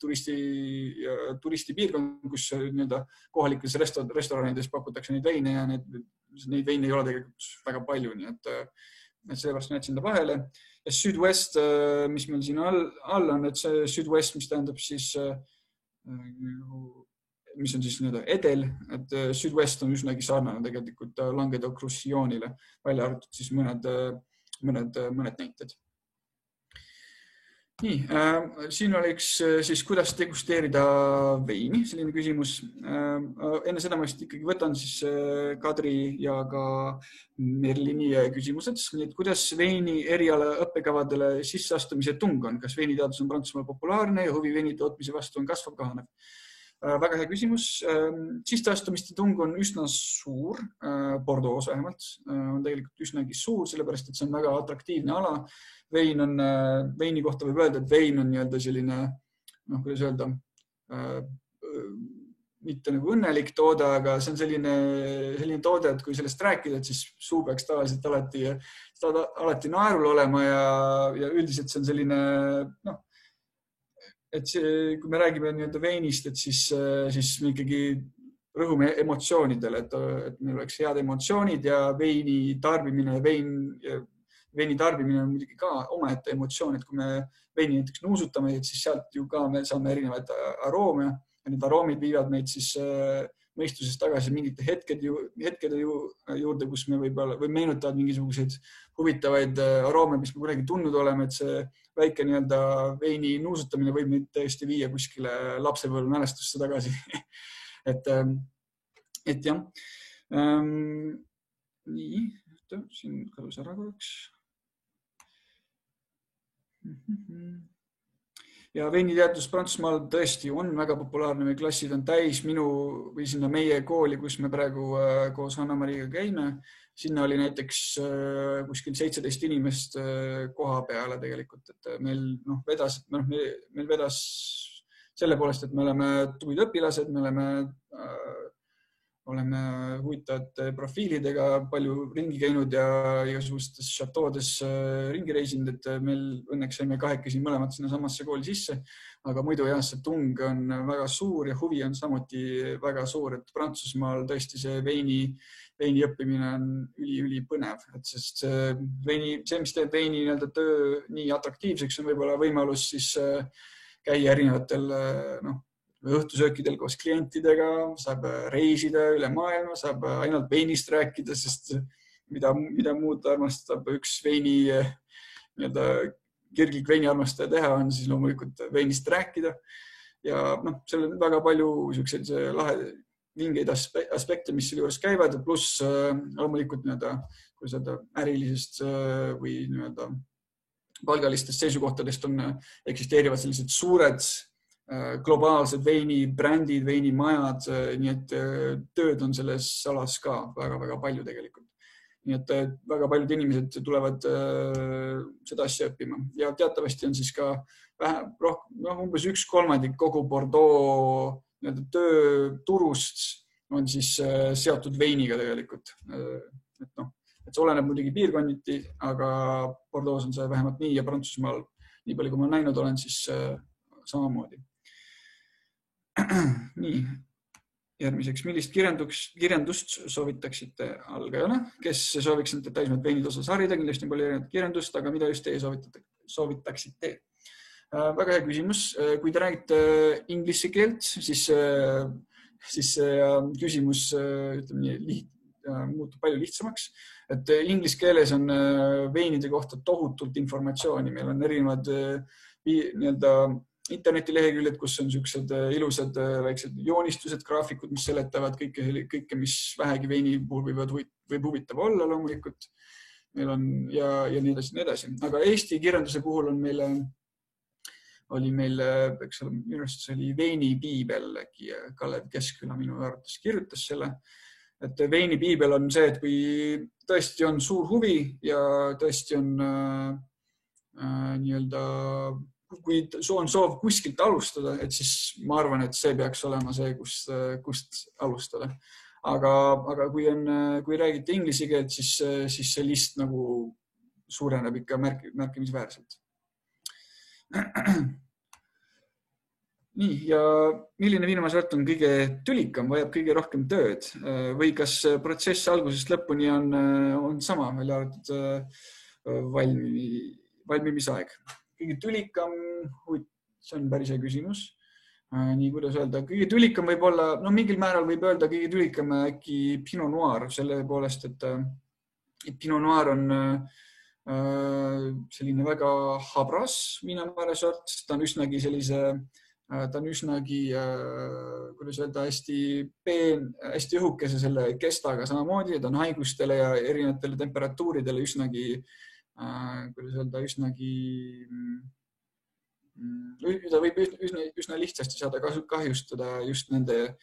piirkond, kus kohalikes restoranides pakutakse neid veine ja neid veine ei ole tegelikult väga palju, nii et sellepärast näed sinna vahele. Ja Sud-Ouest, mis meil siin all on, et see Sud-Ouest, mis tähendab siis mis on siis edel, et Sud-Ouest on üsnagi sarnane tegelikult Languedoc-Roussillonile, välja arvatud siis mõned näited. Nii, siin oleks siis, kuidas degusteerida veini, selline küsimus. Enne seda ma ikkagi võtan siis Kadri ja ka Merlini küsimused. Nii, et kuidas veini eriala õppekavadele sisseastumise tung on? Kas veiniteadus on Prantsusmaal populaarne ja huvi veini tootmise vastu on kasvav kahanev? Väga hea küsimus. Sisseastumiste tung on üsna suur, Bordeaux vähemalt, on tegelikult üsnagi suur, sellepärast, et see on väga atraktiivne ala. Veini kohta võib öelda, et vein on selline, kuidas öelda, mitte nagu õnnelik toode, aga see on selline toode, et kui sellest rääkida, et siis suu peaks tavaliselt alati naerul olema ja üldiselt see on selline, et kui me räägime veinist, et siis me ikkagi rõhume emotsioonidele, et meil oleks head emotsioonid ja veini tarbimine on muidugi ka omaette emotsioon, et kui me veini näiteks nuusutame, siis sealt ju ka me saame erinevaid aroome need aroomid viivad meid siis mõistusest tagasi mingite hetkede juurde, kus me võib-olla või meenutavad mingisuguseid huvitavaid aroome, mis me kunagi tundnud oleme, et see väike nii-öelda veini nuusutamine võib meid tõesti viia kuskile lapsepõlve mälestusse tagasi. et jah. Nii, siin kadus ära korraks. Ja veiniteadus Prantsusmaal tõesti on väga populaarne, meie klassid on täis või sinna meie kooli, kus me praegu koos Hanna-Mariga käime. Sinna oli näiteks kuskil 17 inimest koha peale tegelikult, et meil vedas selle poolest, et me oleme tublid õpilased, me oleme huvitavate profiilidega palju ringi käinud ja igasugustes šatoodes ringi reisinud, et meil õnneks saime kahekesi mõlemad sinna samasse kooli sisse, aga muidu jah, see tung on väga suur ja huvi on samuti väga suur, et Prantsusmaal tõesti see veini õppimine on üli põnev, et sest see, mis teeb veini nii-öelda töö nii atraktiivseks, on võib-olla võimalus siis käia erinevatel õhtusöökidel koos klientidega, saab reisida üle maailma, saab ainult veinist rääkida, sest mida muud armastab üks kirglik veini armastaja teha, on siis loomulikult veinist rääkida. Ja seal on väga palju selliseid vingeid aspekte, mis selle juures käivad, pluss loomulikult ärilisest või palgalistest seisukohtadest eksisteerivad sellised suured globaalsed veinibrändid, veinimajad, nii et tööd on selles alas ka väga-väga palju tegelikult. Nii et väga paljud inimesed tulevad seda asja õppima ja teatavasti on siis ka umbes 1/3 kogu Bordeaux tööturust on siis seotud veiniga tegelikult. Et see oleneb muidugi piirkonniti, aga Bordeaux on see vähemalt nii ja Prantsusmaal, nii palju kui ma näinud olen, siis samamoodi. Nii, järgmiseks, millist kirjandust soovitaksite algajana? Kes sooviks detailsemalt veinide osas harida, kindlasti on palju erinevat kirjandust, aga mida just teie soovitaksite? Väga hea küsimus. Kui te räägite inglise keelt, siis küsimus muutub palju lihtsamaks. Et inglise keeles on veinide kohta tohutult informatsiooni. Meil on erinevad internetileheküljed, kus on sellised ilusad väiksed joonistused, graafikud, mis seletavad kõike, mis vähegi veini puhul võib huvitav olla loomulikult. Meil on ja nii edasi. Aga Eesti kirjanduse puhul oli meil veinipiibel, Kalev Keskküla minu arvates kirjutas selle. Et veinipiibel on see, et kui tõesti on suur huvi ja tõesti on kui on soov kuskilt alustada, et siis ma arvan, et see peaks olema see, kust alustada. Aga kui räägite inglise keelt, siis see list suureneb ikka märkimisväärselt. Nii, ja milline viinamasort on kõige tülikam, vajab kõige rohkem tööd või kas protsess algusest lõpuni on sama, välja arvatud valmimisaeg? Kõige tülikam, see on päris hea küsimus. Nii, kuidas öelda, kõige tülikam võib olla, mingil määral võib öelda kõige tülikam äkki Pinot Noir, selle poolest, et Pinot Noir on selline väga habras viinamasort, ta on üsnagi kuidas öelda, hästi õhukese selle kestaga samamoodi, ta on haigustele ja erinevatele temperatuuridele üsnagi ta võib üsna lihtsasti saada kahjustada just nende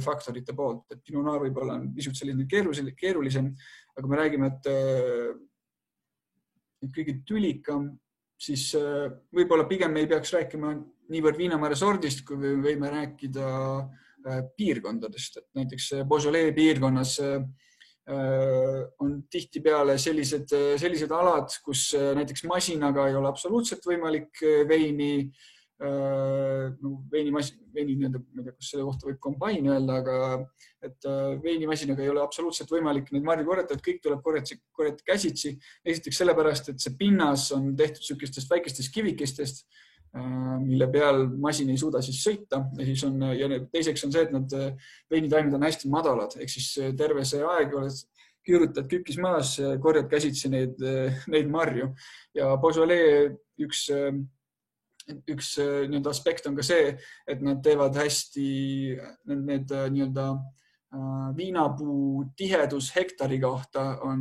faktorite poolt, et Pinot Noir võib-olla on pisut selline keerulisem, aga me räägime, et kõige tülikam, siis võib-olla pigem ei peaks rääkima niivõrd viinamarja sordist, kui võime rääkida piirkondadest, et näiteks Beaujolais piirkonnas on tihtipeale sellised alad, kus näiteks masinaga ei ole absoluutselt võimalik veini, ma ei tea, kas selle kohta võib kombain öelda, aga et veinimasinaga ei ole absoluutselt võimalik neid marju korjata, et kõik tuleb korjata käsitsi. Esiteks sellepärast, et see pinnas on tehtud sükestest väikestest kivikestest, mille peal masin ei suuda siis sõita ja siis ja teiseks on see, et need veinitaimed on hästi madalad, ehk siis terve see aeg küürutad kükis maas, korjad käsitsi neid marju ja Beaujolais üks nii-öelda aspekt on ka see, et nad teevad hästi need nii-öelda viinapuu tihedus hektari kohta on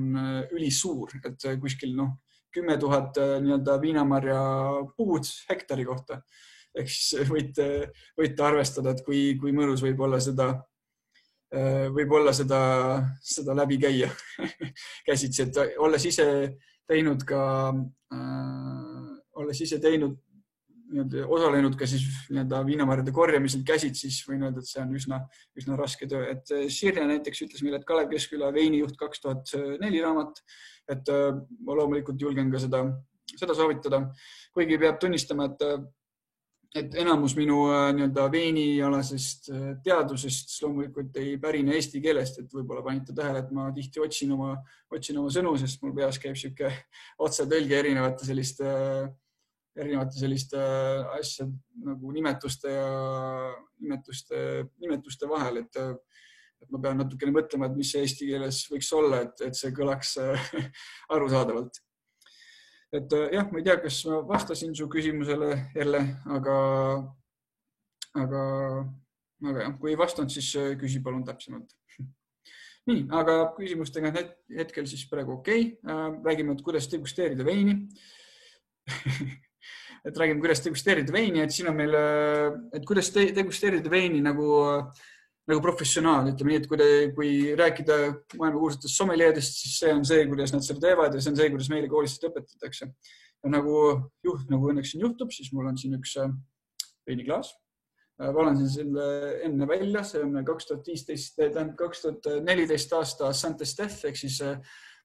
ülisuur, et kuskil 10 000 nii-öelda viinamarja puud hektari kohta. Ehk siis võite arvestada, et kui mõnus võib olla seda läbi käia käsitsi, et olles ise teinud osalenud ka siis viinamarjade korjamisel käsid, siis võin öelda, et see on üsna raske töö. Et Sirje näiteks ütles meile, et Kalev Keskküla veinijuht 2004 raamat, et ma loomulikult julgen ka seda soovitada. Kuigi peab tunnistama, et enamus minu veinialasest teadusest loomulikult ei pärine eesti keelest, et võib-olla panite tähele, et ma tihti otsin oma sõnu, sest mul peas käib siuke otsetõlge erinevate selliste asjad nagu nimetuste vahel, et ma pean natukene mõtlema, et mis see eesti keeles võiks olla, et see kõlaks arusaadavalt. Et jah, ma ei tea, kas ma vastasin su küsimusele jälle, aga jah, kui ei vastanud, siis küsi palun täpsemalt. Nii, aga küsimustega hetkel siis praegu okei. Räägime, et kuidas degusteerida veini. Et siin on meil, et kuidas degusteerida veini nagu professionaal, ütleme nii, et kui rääkida maailmakuulsatest sommelieridest, siis see on see, kuidas nad seda teevad ja see on see, kuidas meile koolist õpetatakse. Ja nagu õnneks siin juhtub, siis mul on siin üks veiniklaas. Valan selle enne välja, see on 2014 aasta Saint-Estèphe, ehk siis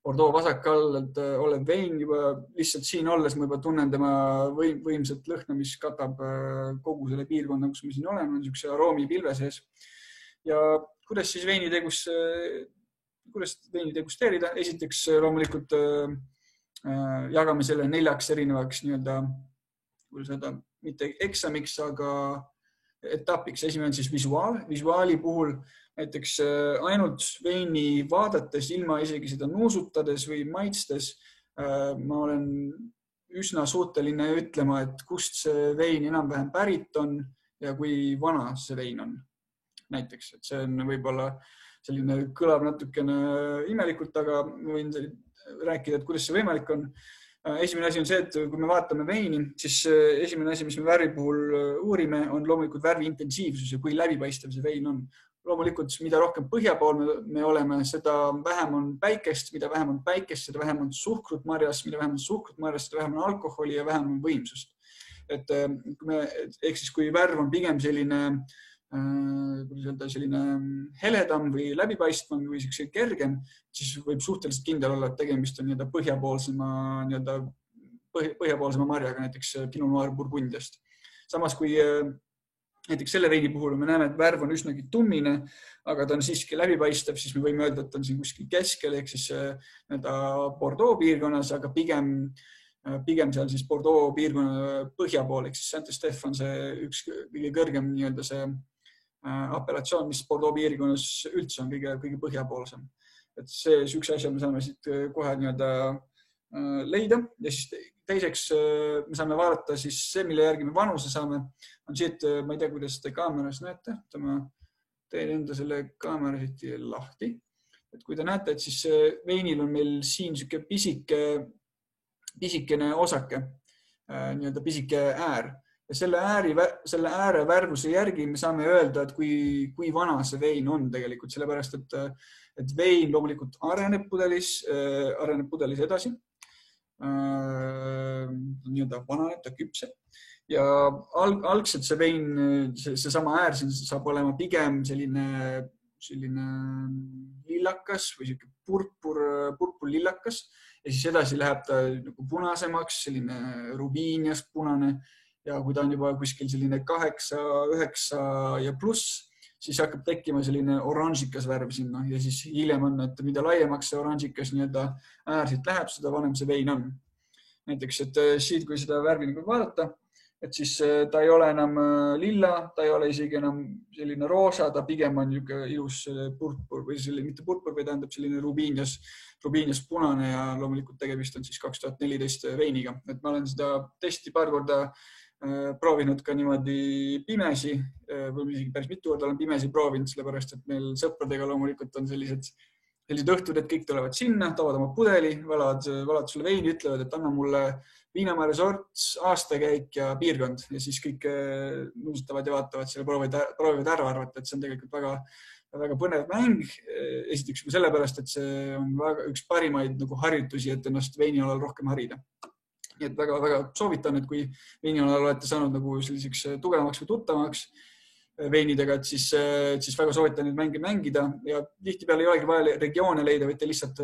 Bordeaux vasakallalt olev vein juba lihtsalt siin olles ma juba tunnen tema võimsat lõhna, mis katab kogu selle piirkonna, kus me siin oleme, on niisuguse aroomi pilve sees. Ja kuidas siis veini degusteerida? Esiteks loomulikult jagame selle 4 erinevaks nii-öelda, mitte eksamiks, aga etapiks. Esimene on siis visuaal. Visuaali puhul näiteks ainult veini vaadates, ilma isegi seda nuusutades või maitstes, ma olen üsna suuteline ütlema, et kust see vein enam-vähem pärit on ja kui vana see vein on. Näiteks, et see on võib-olla selline kõlab natukene imelikult, aga ma võin rääkida, et kuidas see võimalik on. Esimene asi on see, et kui me vaatame veini, siis esimene asi, mis me värvi puhul uurime, on loomulikult värvi intensiivsus ja kui läbipaistev see vein on. Loomulikult, mida rohkem põhja pool me oleme, seda vähem on päikest, mida vähem on päikest, seda vähem on suhkrut marjas, mida vähem on suhkrut marjas, seda vähem on alkoholi ja vähem on võimsust. Ehk siis, kui värv on pigem selline heledam või läbipaistvam või kergem, siis võib suhteliselt kindel olla, et tegemist on põhjapoolsema marjaga, näiteks Pinot Noir Burgundiast. Samas, kui näiteks selle veini puhul me näeme, et värv on üsnagi tummine, aga ta on siiski läbipaistev, siis me võime öelda, et on siin kuskil keskel, ehk siis Bordeaux piirkonnas, aga pigem seal siis Bordeaux piirkonna põhja pool, ehk siis Saint-Estèphe on see üks kõige kõrgem nii-öelda see apellatsioon, mis Bordeaux piirkonnas üldse on kõige põhjapoolsem. Et see üks asja me saame siit kohe nii-öelda leida ja siis teiseks me saame vaadata siis see, mille järgi me vanuse saame, on see, et ma ei tea, kuidas te kaameras näete, ma teen enda selle kaamera siit lahti. Et kui te näete, et siis veinil on meil siin siuke pisikene osake, nii-öelda pisike äär. Ja selle ääre värvuse järgi me saame öelda, et kui vana see vein on tegelikult, sellepärast, et vein loomulikult areneb pudelis edasi. Nii-öelda vananeb, ta küpseb. Ja algselt see vein, see sama äär saab olema pigem selline lillakas või selline purpur lillakas ja siis edasi läheb ta nagu punasemaks, selline rubiinias punane ja kui ta on juba kuskil selline 8, 9 ja pluss, siis hakkab tekkima selline oranžikas värv sinna ja siis hiljem on, et mida laiemaks see oranžikas nii-öelda äär siit läheb, seda vanem see vein on. Näiteks, et siit, kui seda värvi nagu vaadata, et siis ta ei ole enam lilla, ta ei ole isegi enam selline roosa, ta pigem on niisugune ilus purpur või mitte purpur, vaid tähendab selline rubiinias punane ja loomulikult tegemist on siis 2014 veiniga. Et ma olen seda testi paar korda proovinud ka niimoodi pimesi või isegi päris mitu korda olen pimesi proovinud, sellepärast et meil sõpradega loomulikult on sellised õhtud, et kõik tulevad sinna, toovad oma pudeli, valavad sulle veini, ütlevad, et anna mulle Viinamäe resort, aastakäik ja piirkond ja siis kõik nuusutavad ja vaatavad selle, proovivad ära arvata, et see on tegelikult väga põnev mäng. Esiteks juba sellepärast, et see on üks parimaid nagu harjutusi, et ennast veinialal rohkem harida. Nii et väga soovitan, et kui veinialal olete saanud nagu selliseks tugevamaks või tuttavamaks veinidega, et siis väga soovitan neid mänge mängida ja tihtipeale ei olegi vaja regioone leida, võite lihtsalt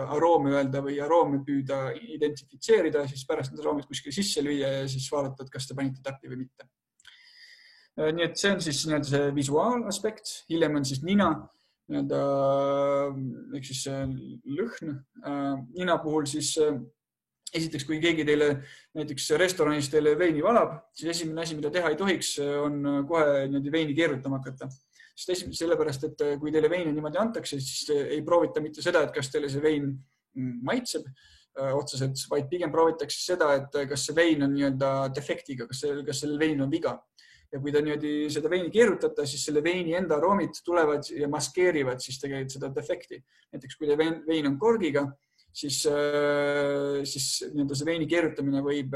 aroomi öelda või aroomi püüda identifitseerida, siis pärast need aroomid kuskile sisse lüüa ja siis vaadata, et kas te panite täppi või mitte. Nii et see on siis see visuaalaspekt, hiljem on siis nina, ehk siis lõhn. Nina puhul siis esiteks, kui keegi teile näiteks restoranis teile veini valab, siis esimene asi, mida teha ei tohiks, on kohe veini keerutama hakata. Sellepärast, et kui teile veini niimoodi antakse, siis ei proovita mitte seda, et kas teile see vein maitseb otseselt, vaid pigem proovitakse seda, et kas see vein on defektiga, kas sellel vein on viga. Ja kui te seda veini keerutate, siis selle veini enda aroomid tulevad ja maskeerivad siis tegelikult seda defekti. Näiteks, kui vein on korgiga, siis see veini keerutamine võib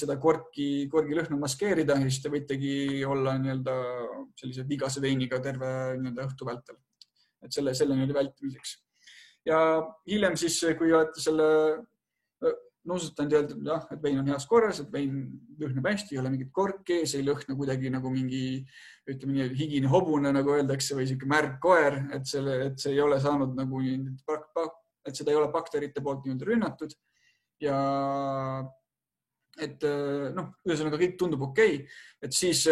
seda korgi lõhna maskeerida ja siis te võitegi olla sellise vigase veiniga terve õhtu vältel. Et selle vältimiseks. Ja hiljem siis, kui olete selle nuusutanud ja öeldud, et vein on heas korras, et vein lõhnab hästi, ei ole mingit korki, see ei lõhna kuidagi nagu mingi higine hobune, nagu öeldakse, või siuke märg koer, et see ei ole saanud nagu et seda ei ole bakterite poolt rünnatud ja et ühesõnaga kõik tundub okei, et siis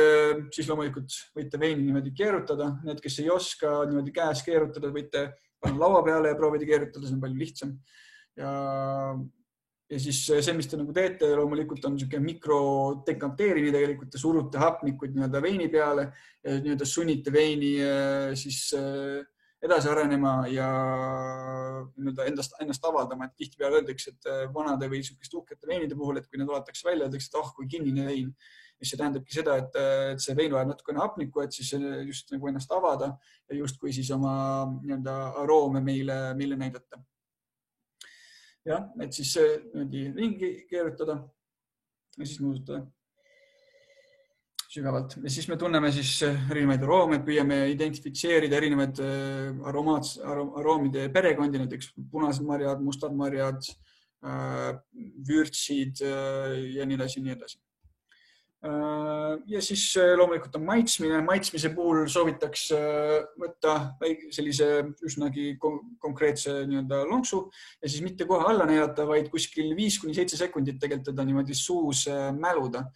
loomulikult võite veini niimoodi keerutada. Need, kes ei oska niimoodi käes keerutada, võite panna laua peale ja proovida keerutada, see on palju lihtsam. Ja siis see, mis te teete, loomulikult on mikrodekanteerimine, tegelikult te surute hapnikud veini peale ja sunnite veini siis edasi arenema ja ennast avaldama. Et tihtipeale öeldakse, et vanade või uhkete veinide puhul, et kui need valatakse välja, öeldakse, et kui kinnine vein. See tähendabki seda, et see vein vajab natukene hapnikku, et siis just nagu ennast avada ja just kui siis oma aroome meile näidata. Jah, et siis ringi keerutada ja siis nuusutada sügavalt. Ja siis me tunneme siis erinevaid aroome, püüame identifitseerida erinevaid aroomide perekondi, näiteks punased marjad, mustad marjad, vürtsid ja nii edasi. Ja siis loomulikult on maitsmine. Maitsmise puhul soovitaks võtta sellise üsnagi konkreetse lonksu ja siis mitte kohe alla neelata, vaid kuskil 5-7 sekundit tegelikult teda niimoodi suus mäluda.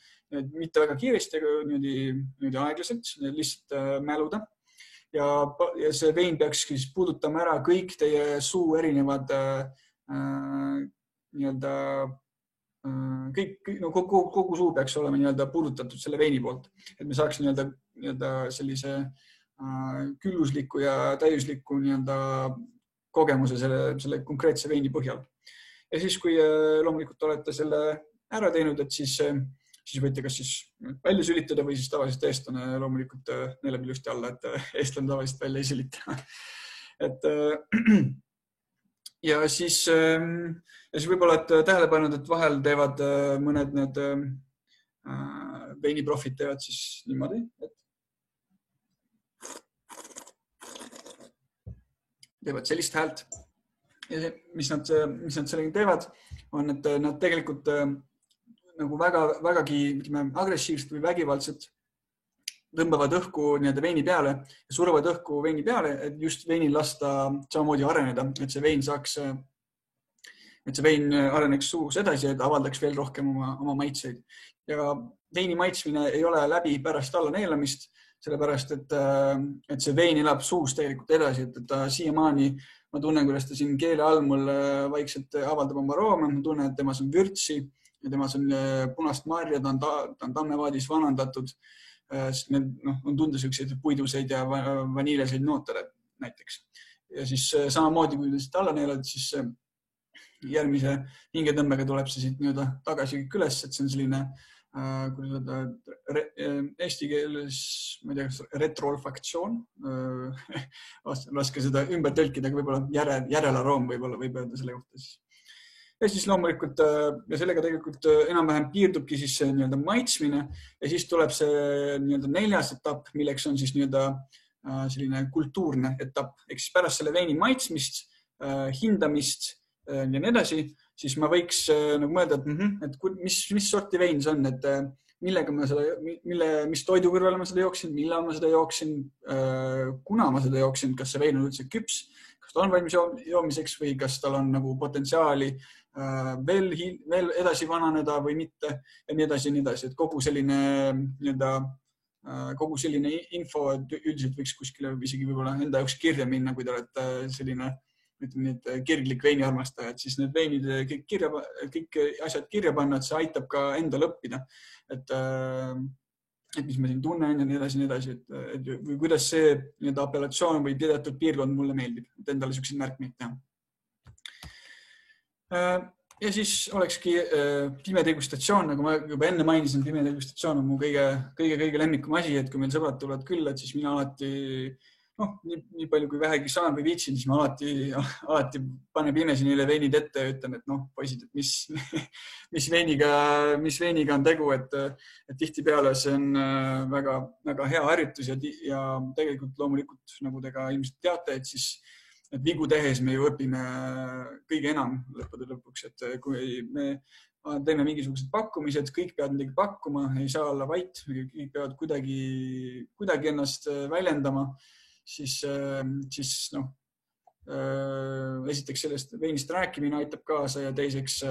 Mitte väga kiiresti, aga niimoodi aeglaselt, lihtsalt mäluda. Ja see vein peaks puudutama ära kõik teie suu erinevad kogu suu peaks olema puudutatud selle veini poolt, et me saaks sellise küllusliku ja täiusliku kogemuse selle konkreetse veini põhjal. Ja siis, kui loomulikult olete selle ära teinud, et siis võite kas siis välja sülitada või siis tavaliselt eestlane loomulikult neelab ilusti alla, et eestlane tavaliselt välja ei sülita. Ja siis võib-olla tähele pannud, et vahel teevad mõned need veiniprofid teevad siis niimoodi, et teevad sellist häält. Ja mis nad sellega teevad, on, et nad tegelikult nagu vägagi agressiivselt või vägivaldselt tõmbavad õhku veini peale ja suruvad õhku veini peale, et just veinil lasta samamoodi areneda, et see vein areneks suus edasi, et avaldaks veel rohkem oma maitseid. Ja veini maitsmine ei ole läbi pärast alla neelamist, sellepärast, et see vein elab suus tegelikult edasi, et ta siiamaani ma tunnen, kuidas ta siin keele all mul vaikselt avaldab oma aroome, ma tunnen, et temas on vürtsi ja temas on punast marja, ta on tammevaadis vanandatud, sest need on tunda selliseid puiduseid ja vaniiljaseid noote näiteks. Ja siis samamoodi, kui ta alla neelad, siis järgmise hingetõmbega tuleb see siit tagasi üles, et see on selline, kuidas öelda, eesti keeles, ma ei tea, kas retroolfaktsioon, raske seda ümber tõlkida, aga võib-olla järelaroom võib öelda selle kohta siis. Ja siis loomulikult, ja sellega tegelikult enam-vähem piirdubki siis see maitsmine ja siis tuleb see neljas etapp, milleks on siis selline kultuurne etapp, ehk siis pärast selle veini maitsmist, hindamist ja nii edasi, siis ma võiks mõelda, et mis sorti vein see on, et millega ma seda, mis toidu kõrval ma seda jooksin, millal ma seda jooksin, kuna ma seda jooksin, kas see vein on üldse küps, kas ta on valmis joomiseks või kas tal on potentsiaali veel edasi vananeda või mitte ja nii edasi, et kogu selline info üldiselt võiks kuskile isegi võib-olla enda jaoks kirja minna, kui te olete selline kirglik veiniarmastaja, et siis need veinid kõik asjad kirja panna, et see aitab ka endal õppida, et mis ma siin tunnen ja nii edasi, või kuidas see apellatsioon või teatud piirkond mulle meeldib, et endale selliseid märkmeid teha. Ja siis olekski pimedegustatsioon, nagu ma juba enne mainisin, pimedegustatsioon on mu kõige lemmikum asi, et kui meil sõbrad tulevad külla, et siis mina alati nii palju kui vähegi saan või viitsin, siis ma alati panen pimesi neile veinid ette ja ütlen, et poisid, et mis veiniga on tegu, et tihtipeale see on väga, väga hea harjutus ja tegelikult loomulikult, nagu te ka ilmselt teate, et siis et vigu tehes me ju õpime kõige enam lõppude lõpuks, et kui me teeme mingisugused pakkumised, kõik peavad midagi pakkuma, ei saa olla vait, kõik peavad kuidagi ennast väljendama, siis esiteks sellest veinist rääkimine aitab kaasa ja teiseks,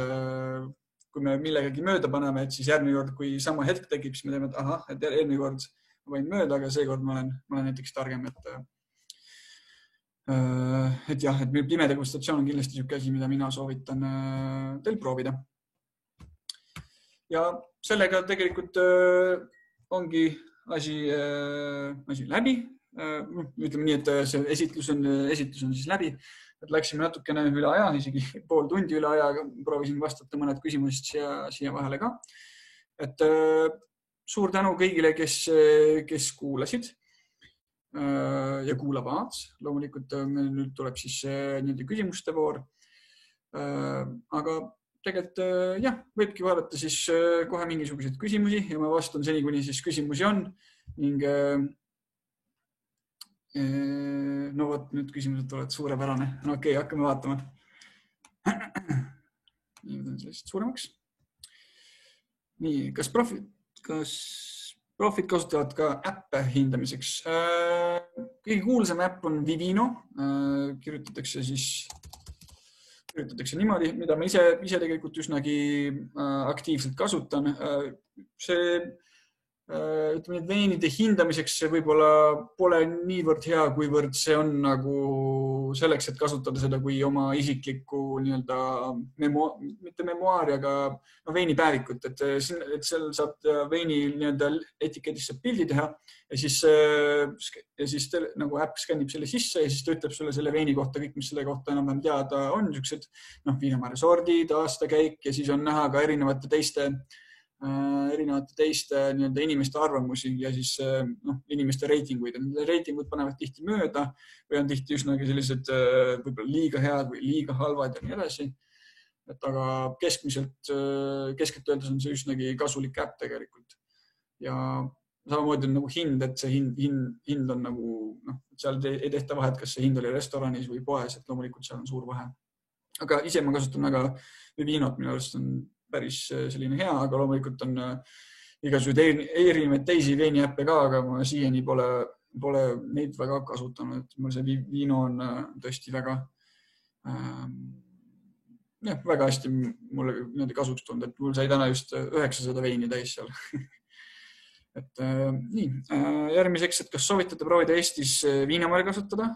kui me millegagi mööda paneme, et siis järgmine kord, kui sama hetk tekib, siis me teeme, et ahah, et eelmine kord ma võin mööda, aga seekord ma olen näiteks targem, et jah, et pimedegustatsioon on kindlasti niisugune asi, mida mina soovitan teil proovida. Ja sellega tegelikult ongi asi läbi. Ütleme nii, et see esitlus on siis läbi, et läksime natukene üle aja, isegi pool tundi üle aja, proovisin vastata mõned küsimused siia vahele ka. Et suur tänu kõigile, kes kuulasid ja kuulavad. Loomulikult meil nüüd tuleb siis küsimuste voor. Aga tegelikult jah, võibki vaadata siis kohe mingisuguseid küsimusi ja ma vastan seni, kuni siis küsimusi on ning no vot, nüüd küsimused tulevad suurepärane. No okei, hakkame vaatama. Nii, võtan sellest suuremaks. Nii, kas profid kasutavad ka äppe hindamiseks? Kõige kuulsam äpp on Vivino. Kirjutatakse niimoodi, mida ma ise tegelikult üsnagi aktiivselt kasutan. See ütleme, et veinide hindamiseks see võib-olla pole niivõrd hea, kuivõrd see on nagu selleks, et kasutada seda kui oma isiklikku mitte memuaari, aga veinipäevikut, et seal saab veini etiketist saab pildi teha ja siis nagu äpp skännib selle sisse ja siis ta ütleb sulle selle veini kohta kõik, mis selle kohta enam-vähem teada on, niisugused viinamarja sordid, aastakäik ja siis on näha ka erinevate teiste inimeste arvamusi ja siis inimeste reitinguid. Reitingud panevad tihti mööda või on tihti üsnagi sellised võib-olla liiga head või liiga halvad ja nii edasi. Aga keskelt öeldes on see üsnagi kasulik äpp tegelikult. Ja samamoodi on nagu hind, et see hind on nagu, seal ei tehta vahet, kas see hind oli restoranis või poes, et loomulikult seal on suur vahe. Aga ise ma kasutan väga Vivinot, minu arust on päris selline hea, aga loomulikult on igasuguseid erinevaid teisi veiniäppe ka, aga ma siiani pole neid väga kasutanud. Et mul see Vivino on tõesti väga hästi mulle kasuks tulnud, et mul sai täna just 900 veini täis seal. Et nii, järgmiseks, et kas soovitate proovida Eestis viinamarja kasutada?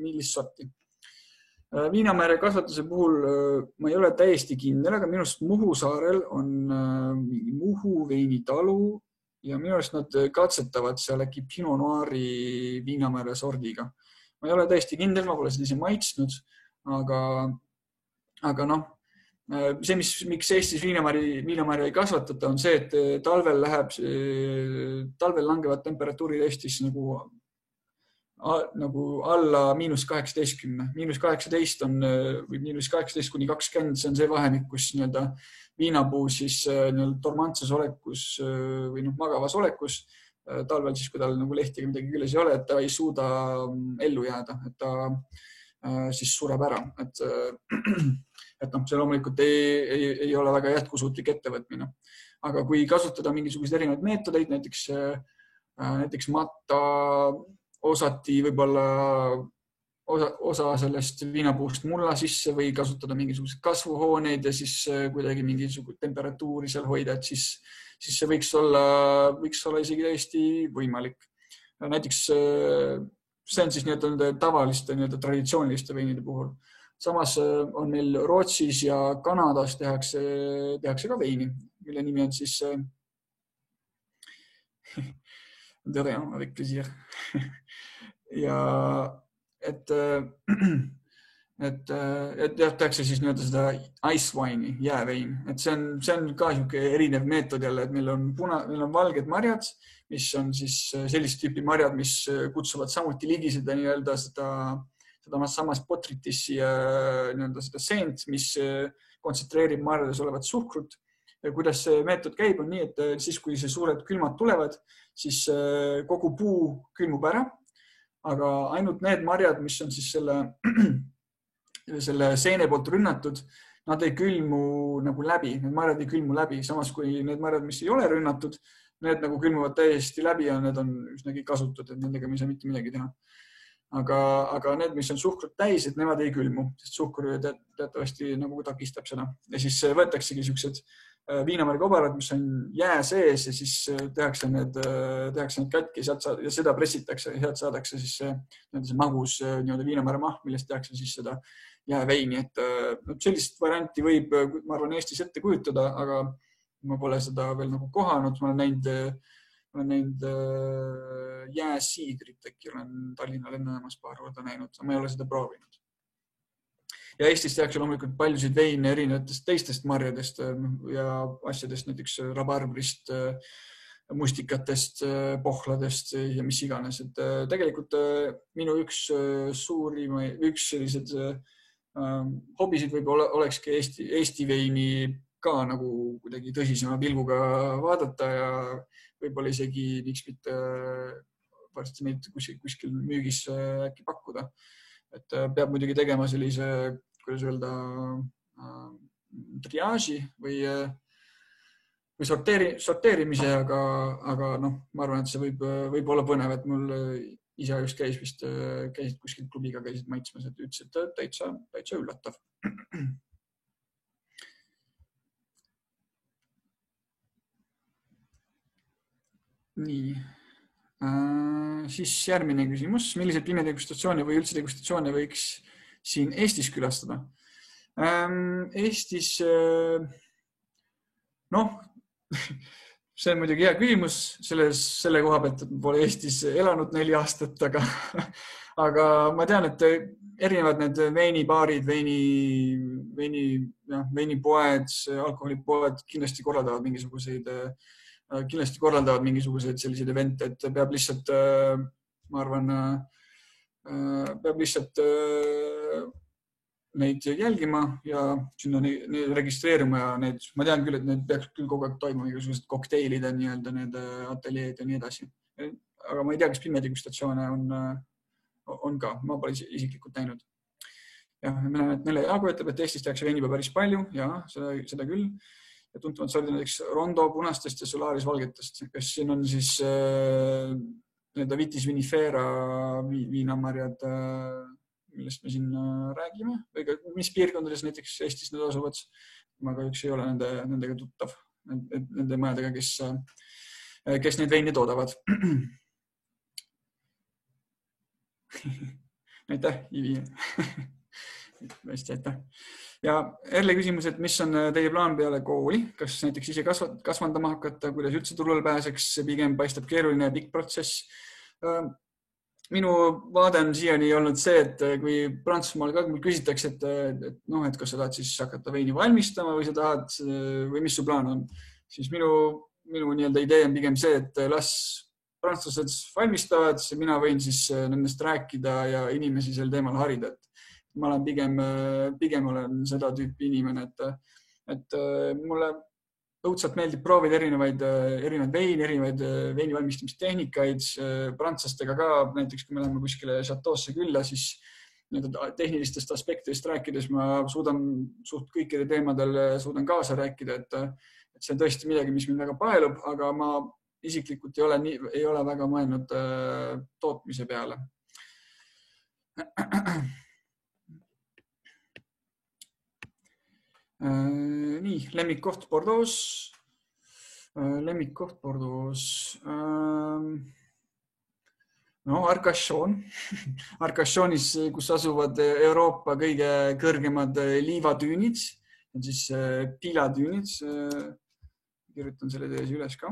Millist sorti? Viinamäär kasvatuse puhul ma ei ole täiesti kindel, aga minu arust Muhu saarel on Muhu veinitalu ja minu arust nad katsetavad seal äkki Pinot Noiri viinamäära sordiga. Ma ei ole täiesti kindel, ma pole seda ise maitsnud, aga noh, see, miks Eestis viinamääri ei kasvatata, on see, et talvel langevad temperatuurid Eestis nagu alla -18. -18 on või -18 kuni 20. See on see vahemik, kus viinapuu siis dormantses olekus või magavas olekus talvel siis, kui tal lehti midagi küljes ei ole, et ta ei suuda ellu jääda, et ta siis sureb ära. Et see loomulikult ei ole väga jätkusuutlik ettevõtmine. Aga kui kasutada mingisuguseid erinevaid meetodeid, näiteks matta osati võib-olla osa sellest viinapuust mulla sisse või kasutada mingisuguseid kasvuhooneid ja siis kuidagi mingisugust temperatuuri seal hoida, et siis see võiks olla isegi täiesti võimalik. Näiteks see on siis tavaliste traditsiooniliste veinide puhul. Samas on meil Rootsis ja Kanadas tehakse ka veini, mille nimi on siis de rien, avec plaisir. Ja et tehakse siis seda ice wine'i, jäävein. Et see on ka erinev meetod jälle, et meil on valged marjad, mis on siis sellist tüüpi marjad, mis kutsuvad samuti ligi seda samast botrytissi seda seent, mis kontsentreerib marjades olevat suhkrut. Ja kuidas see meetod käib, on nii, et siis, kui see suured külmad tulevad, siis kogu puu külmub ära, aga ainult need marjad, mis on siis selle seene poolt rünnatud, nad ei külmu läbi, need marjad ei külmu läbi. Samas kui need marjad, mis ei ole rünnatud, need külmuvad täiesti läbi ja need on üsnagi kasutud, et nendega me ei saa mitte midagi teha. Aga need, mis on suhkrut täis, et nemad ei külmu, sest suhkur teatavasti takistab seda. Ja siis võetaksegi sellised viinamärgiobarad, mis on jää sees ja siis tehakse need katki ja seda pressitakse ja sealt saadakse siis see magus viinamäära maht, millest tehakse siis seda jääveini. Et sellist varianti võib, ma arvan, Eestis ette kujutada, aga ma pole seda veel kohanud. Ma olen näinud jääsiidrit, äkki olen Tallinna lennujaamas paar korda näinud, ma ei ole seda proovinud. Ja Eestis tehakse loomulikult paljusid veine erinevatest teistest marjadest ja asjadest, näiteks rabarbrist, mustikatest, pohladest ja mis iganes. Et tegelikult minu üks sellised hobisid võib-olla olekski Eesti veini ka kuidagi tõsisema pilguga vaadata ja võib-olla isegi miks mitte varsti neid kuskil müügis äkki pakkuda. Et peab muidugi tegema sellise, kuidas öelda, triaaži või sorteerimise, aga ma arvan, et see võib olla põnev, et mul isa just käisid kuskil klubiga, käisid maitsmas, et ütles, et täitsa üllatav. Nii. Siis järgmine küsimus. Milliseid pimedegustatsioone või üldse degustatsioone võiks siin Eestis külastada? Eestis, see on muidugi hea küsimus selle koha pealt, et ma pole Eestis elanud 4 aastat, aga ma tean, et erinevad need veinibaarid, veinipoed, alkoholipoed kindlasti korraldavad mingisuguseid selliseid evente, et peab lihtsalt, ma arvan, neid jälgima ja sinna neid registreerima ja ma tean küll, et need peaks küll kogu aeg toimuma mingisugused kokteilid ja need ateljeed ja nii edasi. Aga ma ei tea, kas pimedegustatsioone on ka, ma pole isiklikult näinud. Ja Nele Jaago ütleb, et Eestis tehakse veini päris palju ja seda küll. Ja tuntumad sordid näiteks Rondo punastest ja Solaris valgetest, kes siin on siis Vitis vinifera viinamarjad, millest me siin räägime, või mis piirkondades näiteks Eestis need asuvad. Ma kahjuks ei ole nendega tuttav, nende majadega, kes neid veini toodavad. Aitäh, Ivi. Hästi, aitäh. Ja Erle küsimus, et mis on teie plaan peale kooli? Kas näiteks ise kasvandama hakata, kuidas üldse turule pääseks? See pigem paistab keeruline ja pikk protsess. Minu vaade on siiani olnud see, et kui Prantsusmaal ka küsitakse, et kas sa tahad siis hakata veini valmistama või sa tahad või mis su plaan on, siis minu nii-öelda idee on pigem see, et las prantslased valmistavad, mina võin siis nendest rääkida ja inimesi sel teemal harida. Ma olen pigem olen seda tüüpi inimene, et mulle õudselt meeldib proovida erinevaid veini, erinevaid veini valmistamistehnikaid prantslastega ka. Näiteks kui me läheme kuskile Chateausse külla, siis tehnilistest aspektidest rääkides ma suudan suht kõikide teemadel kaasa rääkida, et see on tõesti midagi, mis mind väga paelub, aga ma isiklikult ei ole väga mõelnud tootmise peale. Nii, lemmikkoht Bordeaux. Arcachon. Arcachonis, kus asuvad Euroopa kõige kõrgemad liivatüünid, on siis pilatüünid. Kirjutan selle tees üles ka.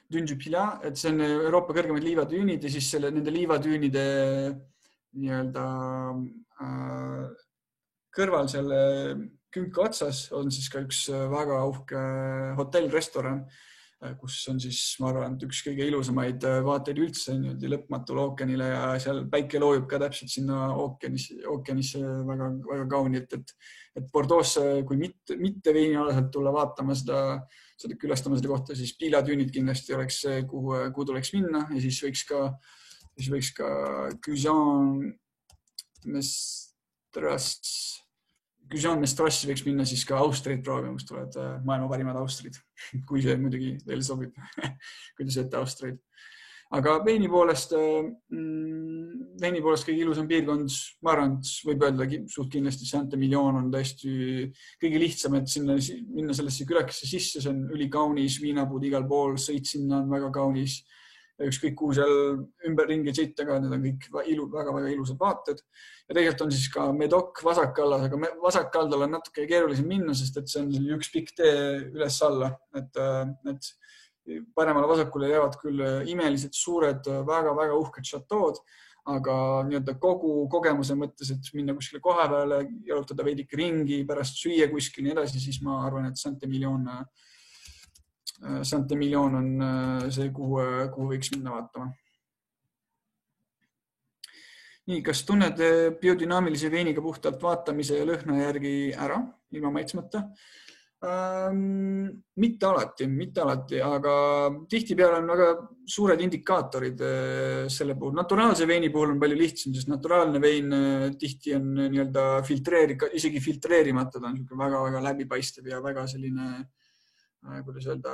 Dune du Pilat, et see on Euroopa kõrgemad liivatüünid ja siis nende liivatüünide nii-öelda kõrval selle künka otsas on siis ka üks väga uhke hotell-restoran, kus on siis, ma arvan, üks kõige ilusamaid vaateid üldse lõpmatul ookeanile ja seal päike loojub ka täpselt sinna ookeanisse väga, väga kauni, et Bordeaux, kui mitte veinialaselt tulla vaatama seda külastama seda kohta, siis pilatüünid kindlasti oleks see, kuhu tuleks minna ja siis võiks ka Cujan Mestras võiks minna siis ka Austrit proovima, kus tulevad maailma parimad Austrid, kui see muidugi teile sobib, kui te sööte Austreid. Aga veini poolest kõige ilusam piirkond, ma arvan, et võib öelda suht kindlasti Saint-Emilion on tõesti kõige lihtsam, et minna sellesse külakesse sisse, see on ülikaunis, viinapuud igal pool, sõit sinna on väga kaunis. Ükskõik kuhu seal ümberringi sõita, aga need on kõik väga-väga ilusad vaated. Ja tegelikult on siis ka Medoc vasakkallas, aga vasakkaldal on natuke keerulisem minna, sest et see on üks pikk tee üles-alla, et paremale vasakule jäävad küll imelised suured, väga-väga uhked šatood, aga nii-öelda kogu kogemuse mõttes, et minna kuskile koha peale, jalutada veidike ringi, pärast süüa kuskil nii edasi, siis ma arvan, et Saint-Emilion on see, kuhu võiks minna vaatama. Nii, kas tunned biodünaamilise veiniga puhtalt vaatamise ja lõhna järgi ära, ilma maitsmata? Mitte alati, aga tihtipeale on väga suured indikaatorid selle puhul. Naturaalse veini puhul on palju lihtsam, sest naturaalne vein tihti on nii-öelda isegi filtreerimata, ta on väga-väga läbipaistev ja väga selline, kuidas öelda,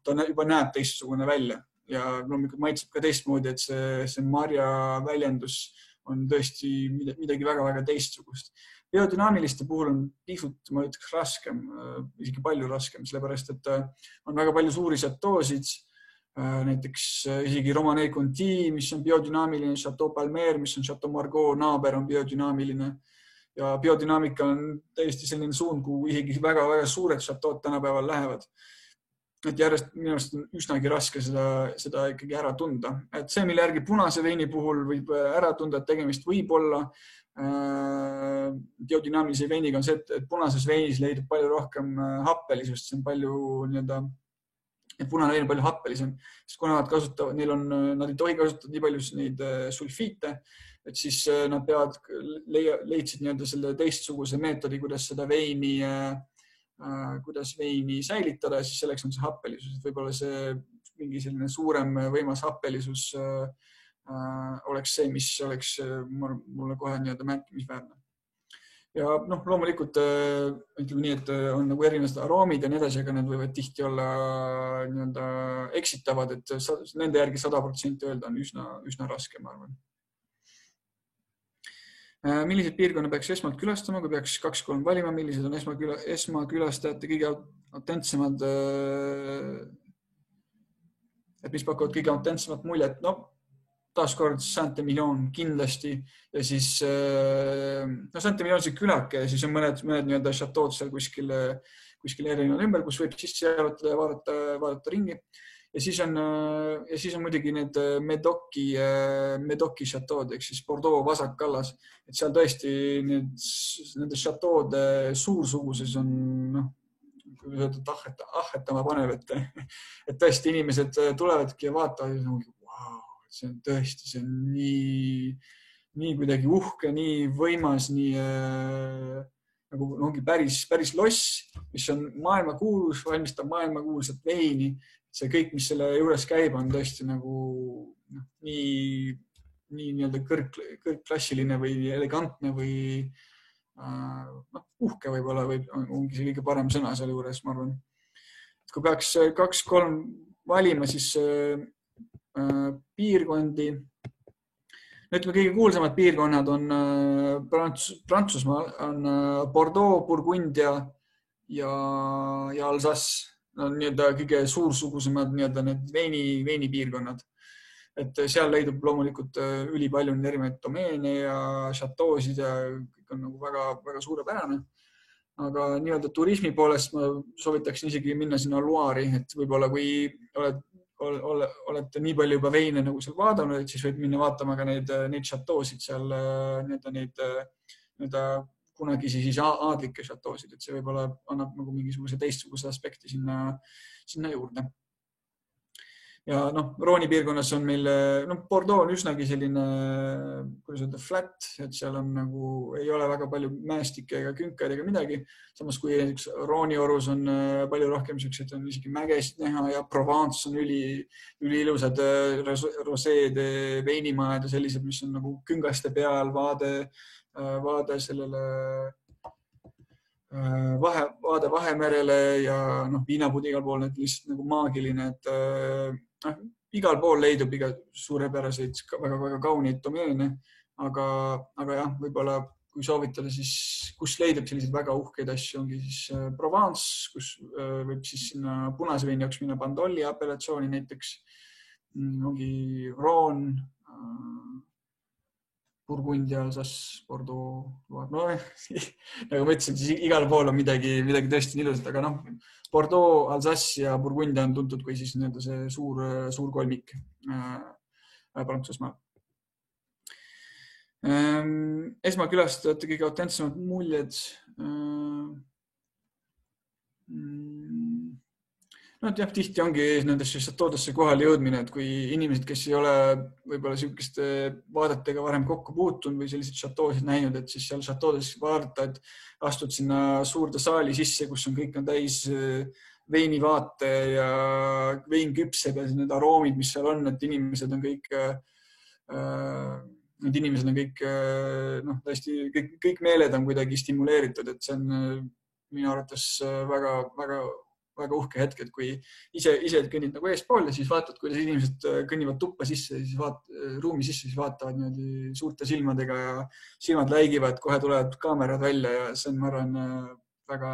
ta juba näeb teistsugune välja ja loomulikult maitseb ka teistmoodi, et see marja väljendus on tõesti midagi väga-väga teistsugust. Biodünaamiliste puhul on pisut, ma ütleks, raskem, isegi palju raskem, sellepärast, et on väga palju suuri šatoosid, näiteks isegi Romanée Conti, mis on biodünaamiline, Chateau Palmer, mis on Chateau Margaux, naaber on biodünaamiline ja biodünaamika on täiesti selline suund, kuhu isegi väga-väga suured šatood tänapäeval lähevad. Et järjest minu arust on üsnagi raske seda ikkagi ära tunda. Et see, mille järgi punase veini puhul võib ära tunda, et tegemist võib olla biodünaamilise veiniga on see, et punases veinis leidub palju rohkem happelisust, see on palju nii-öelda, et punane vein on palju happelisem, sest kuna nad ei tohi kasutada nii palju neid sulfiite, et siis nad leidsid nii-öelda selle teistsuguse meetodi, kuidas veini säilitada, siis selleks on see happelisus, et võib-olla see mingi selline suurem võimas happelisus oleks see, mis oleks mulle kohe nii-öelda märkimisväärne. Ja loomulikult ütleme nii, et on nagu erinevad aroomid ja nii edasi, aga need võivad tihti olla nii-öelda eksitavad, et nende järgi 100% öelda on üsna raske, ma arvan. Millised piirkonna peaks esmalt külastama, kui peaks 2-3 valima, millised on esmakülastajate kõige autentsemad et mis pakuvad kõige autentsemat muljet. No taaskord Saint-Emilion kindlasti ja siis Saint-Emilion on see külake ja siis on mõned nii-öelda šatood seal kuskil erineval ümber, kus võib sisse jalutada ja vaadata ringi. Ja siis on muidugi need Medoki šatood, ehk siis Bordeaux vasakkallas, et seal tõesti nende šatoode suursuguses on ahhetama panev, et tõesti inimesed tulevadki ja vaatavad ja wow, see on tõesti, see on nii kuidagi uhke, nii võimas, nii nagu ongi päris loss, mis on maailmakuulus, valmistab maailmakuulsat veini. See kõik, mis selle juures käib, on tõesti nagu nii nii-öelda kõrgklassiline või elegantne või uhke võib-olla ongi see kõige parem sõna selle juures, ma arvan. Kui peaks 2-3 valima, siis piirkondi. Ütleme, kõige kuulsamad piirkonnad on Prantsusmaal, on Bordeaux, Burgundia ja Alsace. On kõige suursugusemad need veinipiirkonnad. Et seal leidub loomulikult ülipalju erinevaid domeene ja šatoosid ja kõik on nagu väga suurepärane. Aga nii-öelda turismi poolest ma soovitaksin isegi minna sinna Loire'i, et võib-olla kui olete nii palju juba veine nagu seal vaadanud, siis võib minna vaatama ka neid šatoosid seal, need kunagi siis aadlikke šatoosid, et see võib-olla annab nagu mingisuguse teistsuguse aspekti sinna juurde. Ja Rooni piirkonnas on meil, Bordeaux on üsnagi selline, kuidas öelda, flat, et seal on nagu, ei ole väga palju mäestikke ega künkaid ega midagi. Samas kui Rooni orus on palju rohkem sellised, on isegi mägesid näha ja Provence on üliilusad roseed, veinimajad ja sellised, mis on nagu küngaste peal, vaade sellele vaade Vahemerele ja viinapudi igal pool, et lihtsalt nagu maagiline, et igal pool leidub suurepäraseid, väga kauniid domeene, aga jah, võib-olla kui soovitada, siis kus leidub selliseid väga uhkeid asju, ongi siis Provence, kus võib siis sinna punase veini jaoks minna Bandoli apellatsiooni näiteks, ongi Rhône, Burgundia, Alsace, Bordeaux, nagu ma ütlesin, siis igal pool on midagi tõesti ilusat, aga Bordeaux, Alsace ja Burgundia on tuntud kui siis see suur kolmik Prantsusmaal. Esmakülastajate kõige autentsemad muljed. Jah, tihti ongi nendesse šatoodesse kohale jõudmine, et kui inimesed, kes ei ole võib-olla sihukeste vaadetega varem kokku puutunud või selliseid šatoosid näinud, et siis seal šatoodes vaadata, et astud sinna suurde saali sisse, kus kõik on täis veinivaate ja vein küpseb ja need aroomid, mis seal on, et inimesed on tõesti kõik meeled on kuidagi stimuleeritud, et see on minu arvates väga uhke hetk, et kui ise kõnnid nagu eespool ja siis vaatad, kuidas inimesed kõnnivad tuppa sisse ja siis ruumi sisse, siis vaatavad niimoodi suurte silmadega ja silmad läigivad, kohe tulevad kaamerad välja ja see on, ma arvan, väga,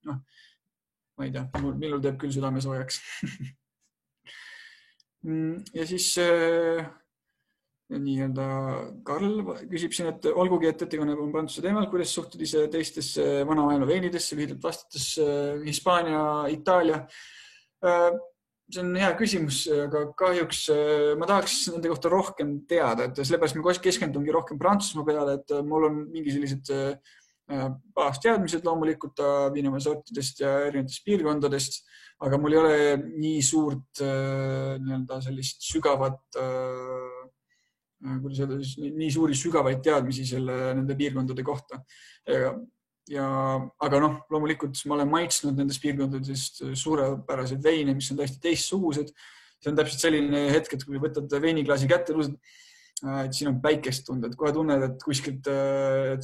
ma ei tea, minul teeb küll südame soojaks. Ja siis nii-öelda Karl küsib siin, et olgugi, et ettekanne on prantsuse teemal, kuidas suhtud ise teistesse vanamaailma veinidesse, lühidalt vastates Hispaania, Itaalia. See on hea küsimus, aga kahjuks ma tahaks nende kohta rohkem teada, et sellepärast ma keskendungi rohkem Prantsusmaa peale, et mul on mingi sellised baasteadmised loomulikult viinamaa sortidest ja erinevatest piirkondadest, aga mul ei ole nii suurt nii-öelda sellist sügavat kuidas öelda, nii suuri sügavaid teadmisi nende piirkondade kohta. Aga loomulikult ma olen maitsnud nendest piirkondadest suurepäraseid veine, mis on täiesti teistsugused. See on täpselt selline hetk, et kui võtad veiniklaasi kätte, et siin on päikest tunda, et kohe tunned, et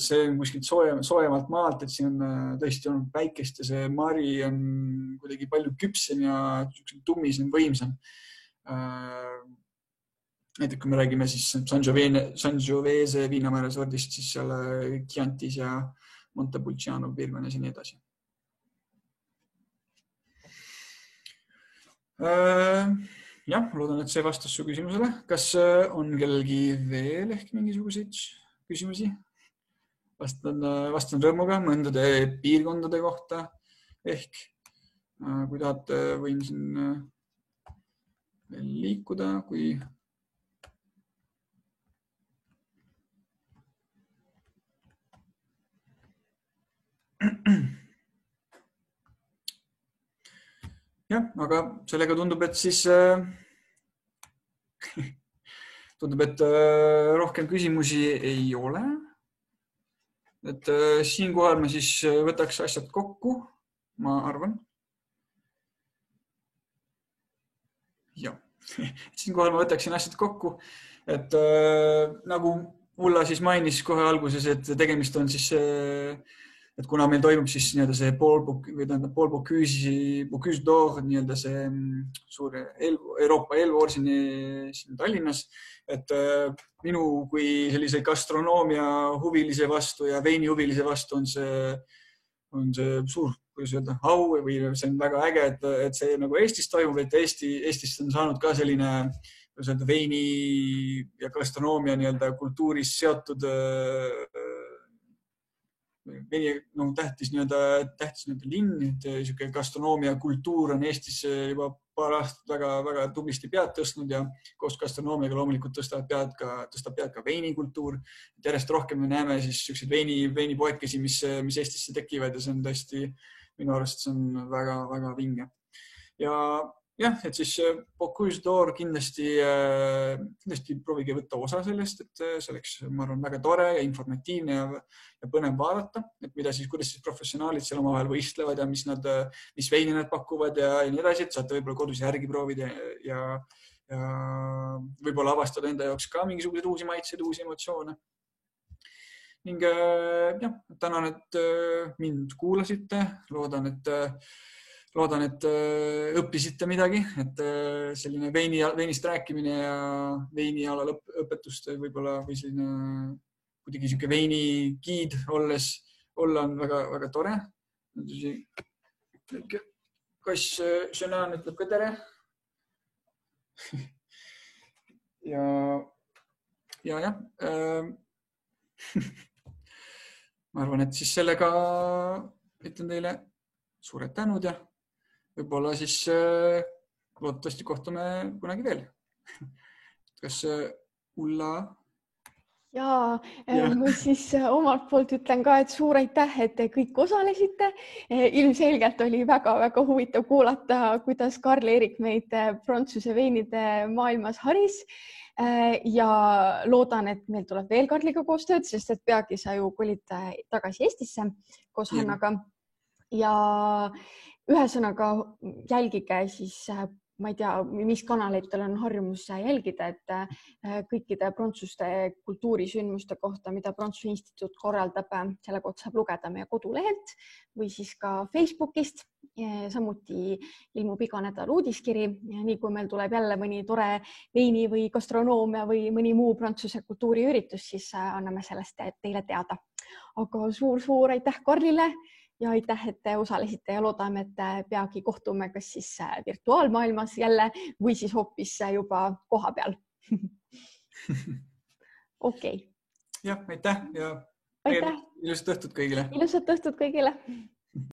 see on kuskilt soojemalt maalt, et siin on tõesti olnud päikest ja see mari on kuidagi palju küpsem ja tummisem, võimsam. Näiteks kui me räägime siis Sangiovese viinamäära sordist, siis seal Chiantis ja Montepulciano piirkonnas ja nii edasi. jah, loodan, et see vastas su küsimusele. Kas on kellelgi veel ehk mingisuguseid küsimusi? Vastan rõõmuga mõndade piirkondade kohta ehk kui tahate, võin siin veel liikuda, kui jah, aga sellega tundub, et siis rohkem küsimusi ei ole. Et siinkohal me siis võtaks asjad kokku, ma arvan. Ja, siinkohal ma võtaksin asjad kokku, et nagu Ulla siis mainis kohe alguses, et tegemist on siis et kuna meil toimub siis nii-öelda see Paul Bocuse d'Or, nii-öelda see suur Euroopa eelvoor siin Tallinnas, et minu kui sellise gastronoomia huvilise vastu ja veini huvilise vastu on see suur, kuidas öelda, au või see on väga äge, et see nagu Eestis toimub, et Eestist on saanud ka selline veini ja gastronoomia nii-öelda kultuuris seotud tähtis linn, et niisugune gastronoomia kultuur on Eestis juba paar aastat väga tublisti pead tõstnud ja koos gastronoomiaga loomulikult tõstab pead ka veinikultuur. Järjest rohkem me näeme siis niisuguseid veinipoekesi, mis Eestisse tekivad ja see on tõesti, minu arust see on väga vinge. Ja jah, et siis Bocuse d'Or kindlasti proovige võtta osa sellest, et see oleks, ma arvan, väga tore ja informatiivne ja põnev vaadata, et kuidas siis professionaalid seal omavahel võistlevad ja mis veini nad pakuvad ja nii edasi, et saate võib-olla kodus järgi proovida ja võib-olla avastada enda jaoks ka mingisuguseid uusi maitseid, uusi emotsioone. Ning jah, tänan, et mind kuulasite, loodan, et õppisite midagi, et selline veinist rääkimine ja veinialal õpetust võib-olla või selline kuidagi niisugune veinigiid olla on väga tore. Kass Šenaan ütleb ka tere. Ja jah, ma arvan, et siis sellega ütlen teile suured tänud ja võib-olla siis loodetavasti kohtume kunagi veel. Kas Ulla? Ja ma siis omalt poolt ütlen ka, et suur aitäh, et te kõik osalesite. Ilmselgelt oli väga huvitav kuulata, kuidas Karl-Erik meid prantsuse veinide maailmas haris. Ja loodan, et meil tuleb veel Karliga koostööd, sest et peagi sa ju kolid tagasi Eestisse koos Hannaga. Ja ühesõnaga jälgige siis, ma ei tea, mis kanaleid teil on harjumus jälgida, et kõikide prantsuste kultuurisündmuste kohta, mida Prantsuse Instituut korraldab, selle kohta saab lugeda meie kodulehelt või siis ka Facebookist. Samuti ilmub iga nädal uudiskiri ja nii kui meil tuleb jälle mõni tore veini või gastronoomia või mõni muu prantsuse kultuuriüritus, siis anname sellest teile teada. Aga suur aitäh Karlile ja aitäh, et te osalesite ja loodame, et peagi kohtume kas siis virtuaalmaailmas jälle või siis hoopis juba koha peal. Okei. Jah, aitäh ja aitäh. Ilusat õhtut kõigile. Ilusat õhtut kõigile.